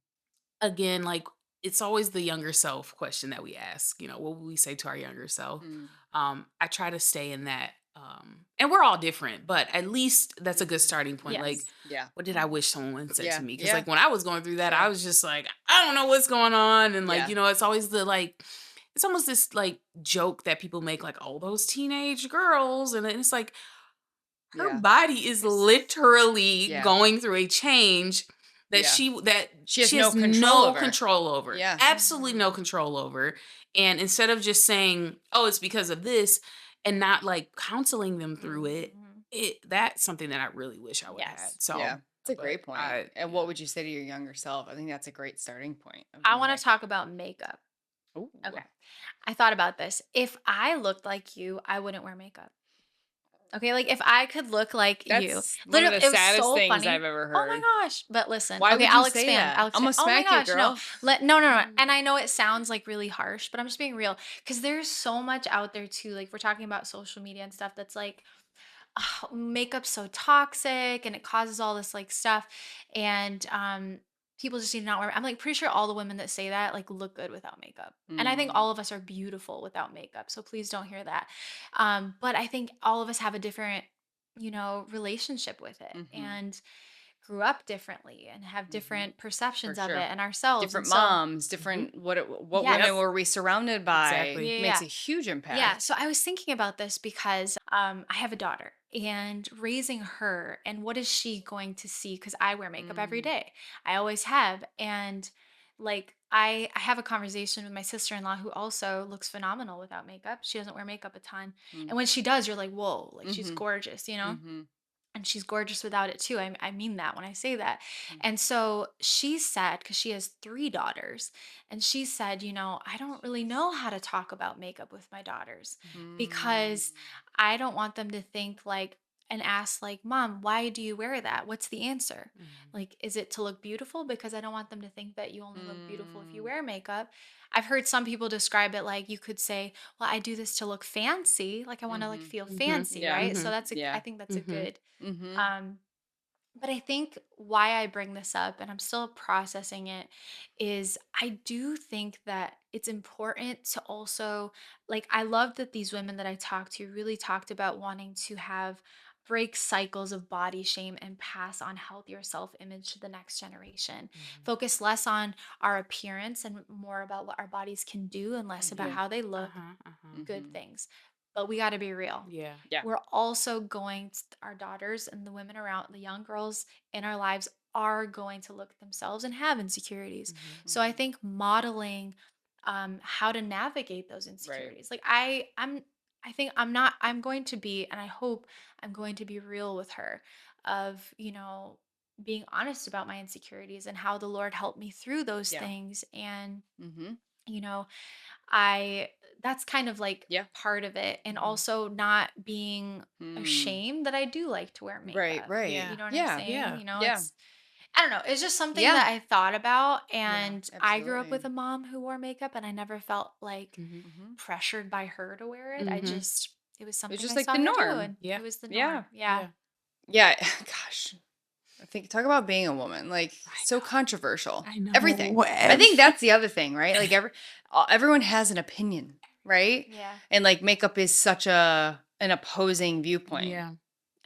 S2: again, like, it's always the younger self question that we ask, what would we say to our younger self?
S3: Mm.
S2: I try to stay in that. And we're all different, but at least that's a good
S3: Mhm.
S2: starting point. Like,
S1: Yes.
S3: Yeah.
S2: what did I
S1: Mhm.
S2: wish someone said to
S3: Yeah.
S2: me? Because
S3: Yeah.
S2: like when I was going through that,
S3: Yeah.
S2: I was just like, I don't know what's going on. And like,
S3: Yeah.
S2: it's always the like, it's almost this like joke that people make, like, oh, those teenage girls. And then it's like, her
S3: Yeah.
S2: body is
S1: Yes.
S2: literally
S3: Yeah.
S2: going through a change that
S3: Yeah. She has
S2: she
S3: no
S2: has
S3: control
S2: no
S3: over.
S2: control over.
S3: Yeah.
S2: Absolutely no
S1: Mhm.
S2: control over. And instead of just saying, "Oh, it's because of this," and not like counseling them through it,
S1: Mhm.
S2: that's something that I really wish I would have
S1: Yes.
S2: had. So,
S3: Yeah. It's a
S2: but
S3: great point.
S2: I
S3: And what
S2: yeah.
S3: would you say to your younger self? I think that's a great starting point of
S1: I
S3: being
S1: want
S3: like,
S1: to talk about makeup.
S3: "Ooh."
S1: Okay. I thought about this. If I looked like you, I wouldn't wear makeup. Okay, like if I could look like you.
S3: That's one of
S1: Literally,
S3: the
S1: it was
S3: saddest
S1: so
S3: things I've
S1: funny.
S3: ever
S1: Oh my
S3: heard.
S1: gosh. But listen,
S3: Why
S1: okay,
S3: would you
S1: I'll
S3: say
S1: expand. I'll
S3: that?
S1: expand.
S3: Imma
S1: Oh my
S3: smack you,
S1: gosh, no.
S3: girl.
S1: No, no, no. And
S3: Mm.
S1: I know it sounds like really harsh, but I'm just being real because there's so much out there too. Like we're talking about social media and stuff that's like, oh, makeup's so toxic and it causes all this like stuff. And people just need to not wear. I'm like pretty sure all the women that say that like look good without makeup. And I think
S3: Mm.
S1: all of us are beautiful without makeup. So please don't hear that. But I think all of us have a different, relationship with it.
S3: Mhm.
S1: And grew up differently and have
S3: Mhm.
S1: different
S3: For
S1: perceptions of
S3: sure.
S1: it and ourselves. And
S3: Different
S1: so,
S3: moms,
S2: Mhm.
S3: different what
S1: yes.
S3: women
S2: Yep.
S3: were we surrounded by
S2: Exactly.
S1: Yeah, yeah,
S3: makes
S1: yeah.
S3: a huge
S1: Yeah,
S3: impact.
S1: so I was thinking about this because I have a daughter and raising her and what is she going to see cuz I wear makeup every
S3: Mm.
S1: day. I always have and like I have a conversation with my sister-in-law who also looks phenomenal without makeup. She doesn't wear makeup a ton.
S3: Mm.
S1: And when she does, you're like, "Whoa, like she's
S3: Mhm.
S1: gorgeous."
S3: Mhm.
S1: And she's gorgeous without it too. I mean that when I say that.
S3: Mm.
S1: And so she said, because she has three daughters, and she said, I don't really know how to talk about makeup with my daughters because
S3: Mm.
S1: I don't want them to think like, and ask like, Mom, why do you wear that? What's the answer?
S2: Mhm.
S1: Like, is it to look beautiful? Because I don't want them to think that you only look beautiful if you
S3: Mm.
S1: wear makeup. I've heard some people describe it like you could say, well, I do this to look fancy, like I want to like
S3: Mhm.
S1: feel
S2: Mhm.
S1: fancy,
S3: Yeah.
S1: right? So
S2: Mhm.
S1: I
S3: Yeah.
S1: think that's a
S2: Mhm.
S1: good
S3: Mhm.
S1: um, but I think why I bring this up, and I'm still processing it, is I do think that it's important to also, like, I love that these women that I talked to really talked about wanting to have break cycles of body shame and pass on healthier self image to the next generation.
S2: Mhm.
S1: Focus less on our appearance and more about what our bodies can do and less about
S3: Mhm.
S2: Yeah.
S1: how they look,
S2: Uh-huh. Uh-huh.
S1: good
S3: Mhm.
S1: things. But we got to be real.
S2: Yeah.
S3: Yeah.
S1: We're also going to, our daughters and the women around, the young girls in our lives are going to look at themselves and have insecurities.
S2: Mhm.
S1: So I
S3: Mhm.
S1: think modeling how to navigate those
S3: Right.
S1: insecurities. Like I think I'm going to be, and I hope I'm going to be real with her of, being honest about my insecurities and how the Lord helped me through those
S3: Yeah.
S1: things. And,
S3: Mhm.
S1: you know, I that's kind of like
S3: Yeah.
S1: part of it, and
S2: Mhm.
S1: also not being
S3: Mm.
S1: ashamed that I do like to wear
S3: Right,
S1: makeup.
S3: right.
S1: You know what I'm
S3: Yeah.
S1: saying?
S2: Yeah.
S1: You know,
S3: Yeah.
S1: it's I don't know, it's just something
S3: Yeah.
S1: that I thought about,
S3: Yeah,
S1: and I grew up
S3: absolutely.
S1: with a mom who wore makeup, and I never felt like
S2: Mhm.
S3: Mhm.
S1: pressured by her to wear it.
S2: Mhm.
S1: It was
S3: It's
S1: something
S3: just
S1: I
S3: like
S1: saw
S3: the
S1: her do,
S3: norm.
S1: and it
S2: Yeah.
S1: was the
S3: Yeah.
S1: norm. Yeah.
S2: Yeah.
S3: Yeah. Gosh. I think talk about being a woman, like
S2: I
S3: so controversial.
S2: I know.
S3: Everything. I think that's the other thing, right? Like everyone has an opinion, right?
S1: Yeah.
S3: And like makeup is such a an opposing viewpoint.
S2: Yeah.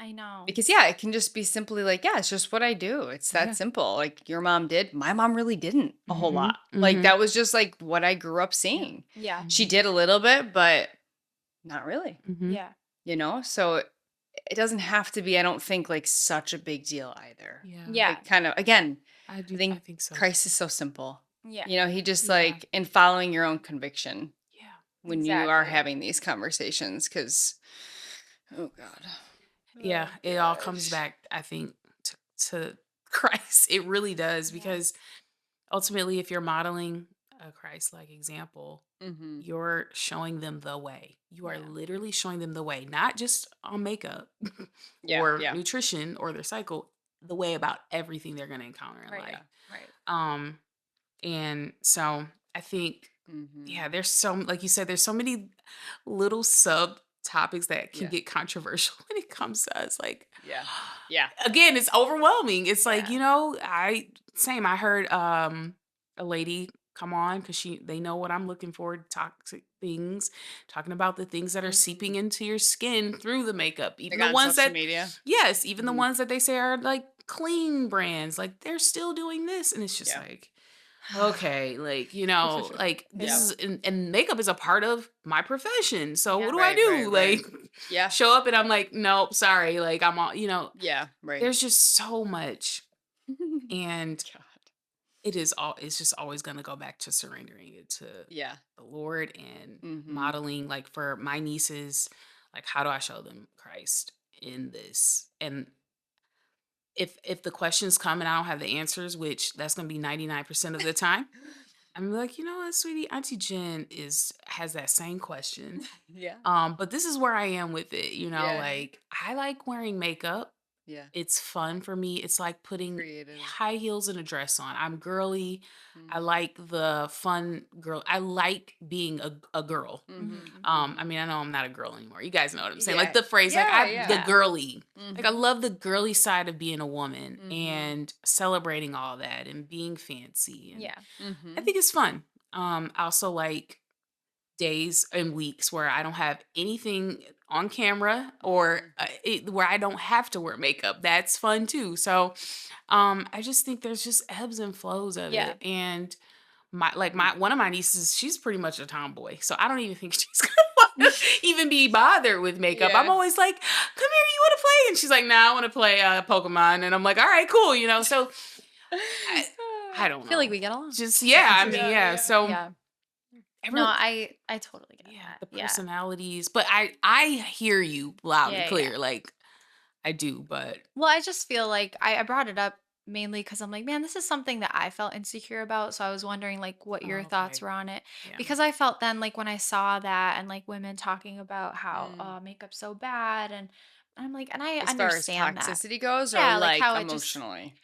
S1: I know.
S3: Because yeah, it can just be simply like, yeah, it's just what I do. It's that
S2: Yeah.
S3: simple. Like your mom did. My mom really didn't a whole
S2: Mhm.
S3: lot. Like
S2: Mhm.
S3: that was just like what I grew up
S2: Yeah.
S3: seeing.
S1: Yeah.
S3: She
S2: Mhm.
S3: did a little bit, but not really,
S2: Mhm.
S1: Yeah.
S3: So it doesn't have to be, I don't think, like such a big deal either.
S2: Yeah.
S1: Yeah.
S3: Like kind of again, I
S2: I
S3: think
S2: think so
S3: Christ
S2: too.
S3: is so simple.
S1: Yeah.
S3: He just
S2: Yeah.
S3: like in following your own conviction
S2: Yeah.
S3: when you are
S1: Exactly.
S3: having these conversations, because oh God.
S2: Yeah.
S1: Oh
S2: It all comes
S3: Gosh.
S2: back, I think, to Christ. It really does
S1: Yeah.
S2: because ultimately, if you're modeling a Christ-like example,
S3: Hmm.
S2: you're showing them the way. You are
S1: Yeah.
S2: literally showing them the way, not just on makeup
S3: Yeah,
S2: or
S3: yeah,
S2: nutrition or their cycle, the way about everything they're going to encounter in
S1: Right.
S2: life.
S3: yeah.
S1: Right.
S2: Um, and so I think,
S3: Hmm.
S2: yeah, there's so, like you said, there's so many little sub topics that can
S3: Yeah,
S2: get controversial when it comes to us. Like,
S3: yeah, yeah.
S2: again, it's overwhelming. It's like,
S1: Yeah.
S2: I heard a lady come on because they know what I'm looking for, toxic things, talking about the things that are seeping
S3: Hmm.
S2: into your skin through the makeup.
S3: Like
S2: Even the
S3: on
S2: ones
S3: social
S2: that,
S3: media.
S2: yes, even the
S3: Hmm.
S2: ones that they say are like clean brands, like they're still doing this. And it's just
S3: Yeah.
S2: like, okay, like, like this
S3: Yeah.
S2: is, and makeup is a part of my profession. So what
S1: Yeah.
S2: do I
S3: Right, right,
S2: do?
S3: right.
S2: Like,
S3: Yeah,
S2: show up and I'm like, nope, sorry. Like, I'm all,
S3: yeah, right.
S2: there's just so much. And
S3: God.
S2: it's just always going to go back to surrendering it to
S3: Yeah.
S2: the Lord and
S3: Hmm.
S2: modeling, like for my nieces, like how do I show them Christ in this? And if the questions come and I don't have the answers, which that's going to be 99% of the time, I'm like, you know what, sweetie, Auntie Jen has that same question.
S3: Yeah.
S2: But this is where I am with it,
S3: Yeah.
S2: like I like wearing makeup.
S3: Yeah.
S2: It's fun for me. It's like putting
S3: Creative.
S2: high heels and a dress on. I'm girly. I
S3: Mhm.
S2: like the fun girl. I like being a girl.
S3: Mhm.
S1: Mhm.
S2: I
S3: Mhm.
S2: mean, I know I'm not a girl anymore. You guys know what I'm saying. Like
S3: Yeah.
S2: the phrase, like
S3: Yeah,
S2: I the
S3: yeah.
S1: Yeah.
S2: girly. Like I
S3: Mhm.
S2: love the girly side of being a woman
S3: Mhm.
S2: and celebrating all that and being fancy. And
S1: Yeah.
S2: I
S3: Mhm.
S2: think it's fun. I also like days and weeks where I don't have anything on camera or
S3: Mhm.
S2: where I don't have to wear makeup. That's fun too. So I just think there's just ebbs and flows of
S1: Yeah.
S2: it. And my one of my nieces, she's pretty much a tomboy. So I don't even think she's gonna want to even be bothered with makeup. I'm
S3: Yeah.
S2: always like, come here, you want to play? And she's like, nah, I want to play Pokemon. And I'm like, all right, cool, So I I
S1: I
S2: don't
S1: feel like
S2: know.
S1: we get along.
S2: Just yeah, I mean,
S3: Yeah,
S2: yeah.
S3: yeah.
S2: So
S1: Yeah. No,
S2: every
S1: I totally get
S2: yeah,
S1: that.
S2: the
S1: Yeah.
S2: personalities, but I hear you loud and
S1: Yeah, yeah.
S2: clear, like, I do, but
S1: Well, I just feel like I brought it up mainly because I'm like, man, this is something that I felt insecure about. So I was wondering like what your
S2: oh,
S1: thoughts
S2: okay.
S1: were on it.
S2: Yeah.
S1: Because I felt then like when I saw that and like women talking about how
S3: Mm.
S1: makeup's so bad, and I'm like, and I
S3: As far as
S1: understand that.
S3: toxicity goes or
S1: Yeah, like
S3: like
S1: how it just
S3: emotionally?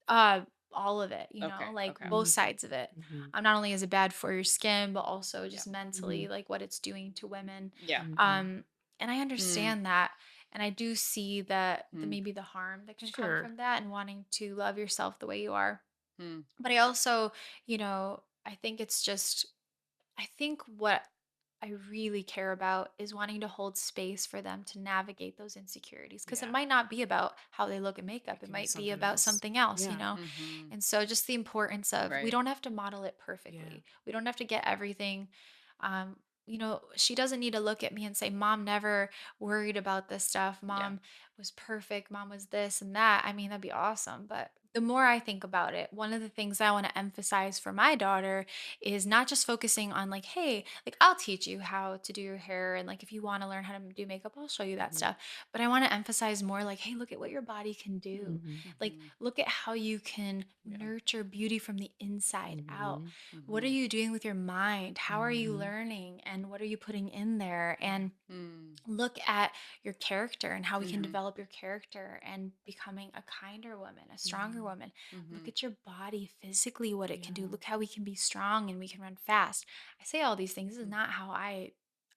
S1: uh all of it,
S3: Okay.
S1: like
S3: Okay.
S1: both
S2: Mhm,
S1: sides of it.
S2: mhm,
S1: Not only is it bad for your skin, but also
S3: Yeah.
S1: just mentally,
S2: mhm,
S1: like what it's doing to women.
S3: Yeah.
S2: mhm.
S1: Um, and I
S3: Mm.
S1: understand that. And I do see that
S3: Mm.
S1: maybe the harm that can come
S2: Sure.
S1: from that and wanting to love yourself the way you are.
S3: Mm.
S1: But I also, I think it's just, I think what I really care about is wanting to hold space for them to navigate those insecurities, because it
S2: Yeah,
S1: might not be about how they look in makeup.
S2: it
S1: It
S2: can be
S1: might be
S2: something
S1: about
S2: else.
S1: something else.
S2: Yeah,
S3: Mhm.
S1: And so just the importance of, we
S3: Right.
S1: don't have to model it
S2: yeah,
S1: perfectly. We don't have to get everything. Um, she doesn't need to look at me and say, Mom never worried about this stuff.
S3: Yeah.
S1: Mom was perfect. Mom was this and that. I mean, that'd be awesome. But the more I think about it, one of the things I want to emphasize for my daughter is not just focusing on like, hey, like I'll teach you how to do your hair. And like, if you want to learn how to do makeup, I'll show you that
S2: Mhm.
S1: stuff. But I want to emphasize more like, hey, look at what your body can do.
S2: Mhm.
S1: Like,
S3: Mhm.
S1: look at how you can
S3: Yeah.
S1: nurture beauty from the inside out.
S2: Mhm.
S1: What are
S3: Mhm.
S1: you doing with your mind? How are you
S2: Mhm.
S1: learning? And what are you putting in there?
S2: Yeah.
S1: And
S3: Mm.
S1: look at your character and how we can
S3: Mhm.
S1: develop your character and becoming a kinder woman, a stronger
S2: Mhm.
S1: woman. Look
S3: Mhm.
S1: at your body physically, what it can do.
S2: Yeah.
S1: Look how we can be strong and we can run fast. I say all these things. This is
S3: Mm.
S1: not how I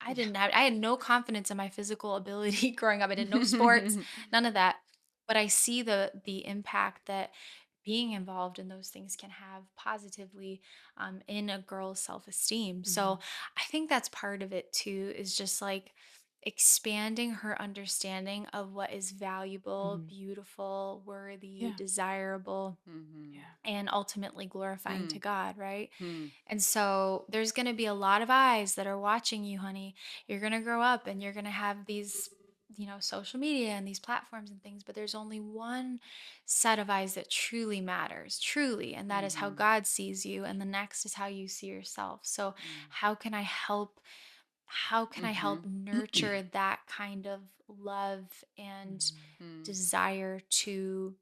S3: Yeah.
S1: didn't have I had no confidence in my physical ability growing up. I did no sports, none of that. But I see the impact that being involved in those things can have positively in a girl's self-esteem. So
S2: Mhm.
S1: I think that's part of it too, is just like expanding her understanding of what is valuable,
S2: Mhm.
S1: beautiful, worthy,
S2: Yeah.
S1: desirable,
S3: Mhm.
S2: Yeah.
S1: and ultimately glorifying to
S3: Mm.
S1: God, right?
S3: Mm.
S1: And so there's going to be a lot of eyes that are watching you, honey. You're going to grow up and you're going to have these, social media and these platforms and things, but there's only one set of eyes that truly matters, truly, and that is how
S3: Mhm.
S1: God sees you, and the next is how you see yourself. So,
S3: Mm.
S1: how can I help how can I help
S3: Mhm.
S1: nurture that kind of love and
S2: Mhm.
S3: Mm.
S1: desire to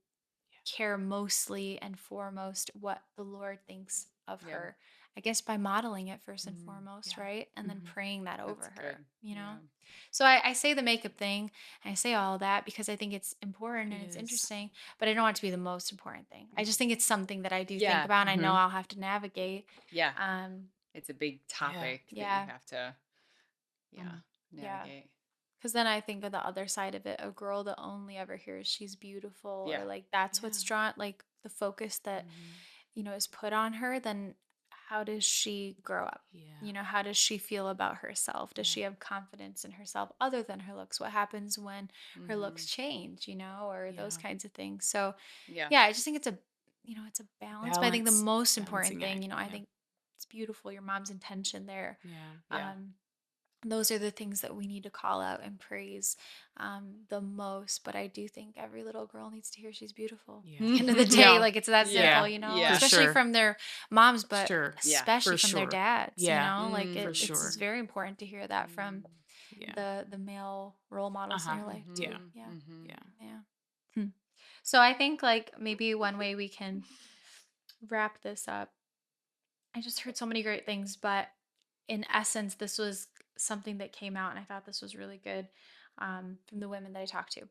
S1: care mostly and foremost what the Lord thinks of
S3: Yeah.
S1: her? I guess by modeling it first and
S3: Mm.
S1: foremost,
S2: Yeah.
S1: right? And then
S2: Mhm.
S1: praying that over
S3: That's
S1: her,
S3: good. Yeah.
S1: So I say the makeup thing and I say all that because I think it's important
S2: It
S1: and it's
S2: is.
S1: interesting, but I don't want it to be the most important thing. I just think it's something that I do think
S3: Yeah.
S1: about and I know
S2: Mhm.
S1: I'll have to navigate.
S3: Yeah.
S1: Um,
S3: It's a big
S2: Yeah.
S3: topic that you
S1: yeah,
S3: have to, yeah,
S2: Mhm.
S1: yeah.
S3: navigate.
S1: Because then I think of the other side of it, a girl that only ever hears she's beautiful, or
S3: Yeah.
S1: like that's what's
S2: Yeah.
S1: drawn, like the focus that,
S2: Mhm.
S1: is put on her, then how does she grow up?
S2: Yeah.
S1: How does she feel about herself? Does
S2: Yeah.
S1: she have confidence in herself other than her looks? What happens when her looks
S3: Mhm.
S1: change, or those
S2: Yeah.
S1: kinds of things? So,
S3: Yeah.
S1: yeah, I just think it's a balance. But I think the
S2: Balance,
S1: most important
S2: balancing
S1: thing,
S2: act.
S1: I
S2: Yeah.
S1: think it's beautiful, your mom's intention there.
S2: Yeah.
S3: Yeah.
S1: Um, those are the things that we need to call out and praise the most. But I do think every little girl needs to hear she's beautiful.
S2: Yeah.
S1: End of the day,
S2: Yeah.
S1: like it's that
S3: Yeah.
S1: simple,
S2: Yeah. For
S3: Yeah.
S1: especially
S2: sure.
S1: from their moms, but
S2: Sure.
S3: Yeah.
S1: especially
S2: For
S1: from their
S2: sure.
S1: dads.
S2: Yeah.
S1: Like
S2: For
S1: it's
S2: sure.
S3: Mhm.
S1: very important to hear that from
S3: Mm.
S2: Yeah.
S1: the male role models in
S2: Uh-huh.
S1: your life
S2: Yeah.
S1: too.
S3: Mhm.
S1: Yeah,
S3: Mhm.
S2: Yeah.
S1: yeah. Hmm. So I think like maybe one way we can wrap this up. I just heard so many great things, but in essence, this was something that came out, and I thought this was really good from the women that I talked to. It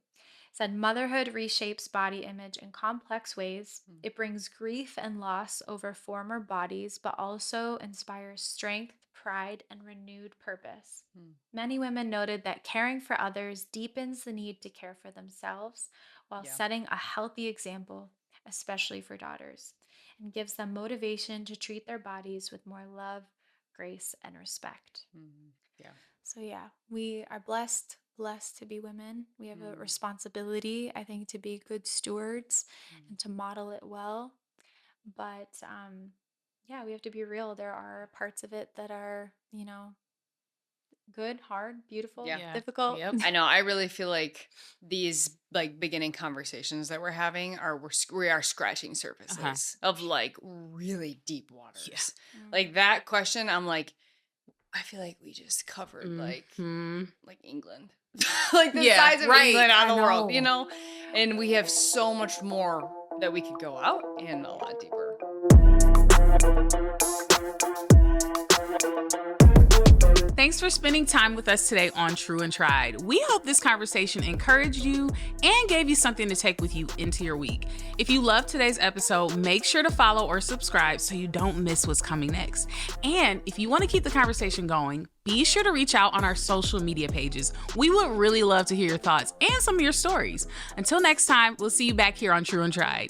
S1: said motherhood reshapes body image in complex ways.
S3: Mm.
S1: It brings grief and loss over former bodies, but also inspires strength, pride, and renewed purpose.
S3: Mm.
S1: Many women noted that caring for others deepens the need to care for themselves while
S3: Yeah.
S1: setting a healthy example, especially for daughters, and gives them motivation to treat their bodies with more love, grace, and respect.
S3: Mhm. Yeah.
S1: So, yeah, we are blessed to be women. We have a
S3: Mm.
S1: responsibility, I think, to be good stewards
S3: Mm.
S1: and to model it well. But yeah, we have to be real. There are parts of it that are, good, hard, beautiful,
S3: Yeah.
S2: Yeah.
S1: difficult.
S2: Yep.
S3: I know. I really feel like these like beginning conversations that we're having we are scratching
S2: Uh-huh.
S3: surfaces of like really deep
S2: Yeah.
S3: waters.
S1: Mm.
S3: Like that question, I'm like, I feel like we just covered
S2: Mhm.
S3: like England, like the
S2: Yeah.
S3: size of
S2: Right.
S3: England on
S2: I
S3: the world,
S2: know.
S3: and we have so much more that we could go out and a lot deeper.
S2: Thanks for spending time with us today on True and Tried. We hope this conversation encouraged you and gave you something to take with you into your week. If you loved today's episode, make sure to follow or subscribe so you don't miss what's coming next. And if you want to keep the conversation going, be sure to reach out on our social media pages. We would really love to hear your thoughts and some of your stories. Until next time, we'll see you back here on True and Tried.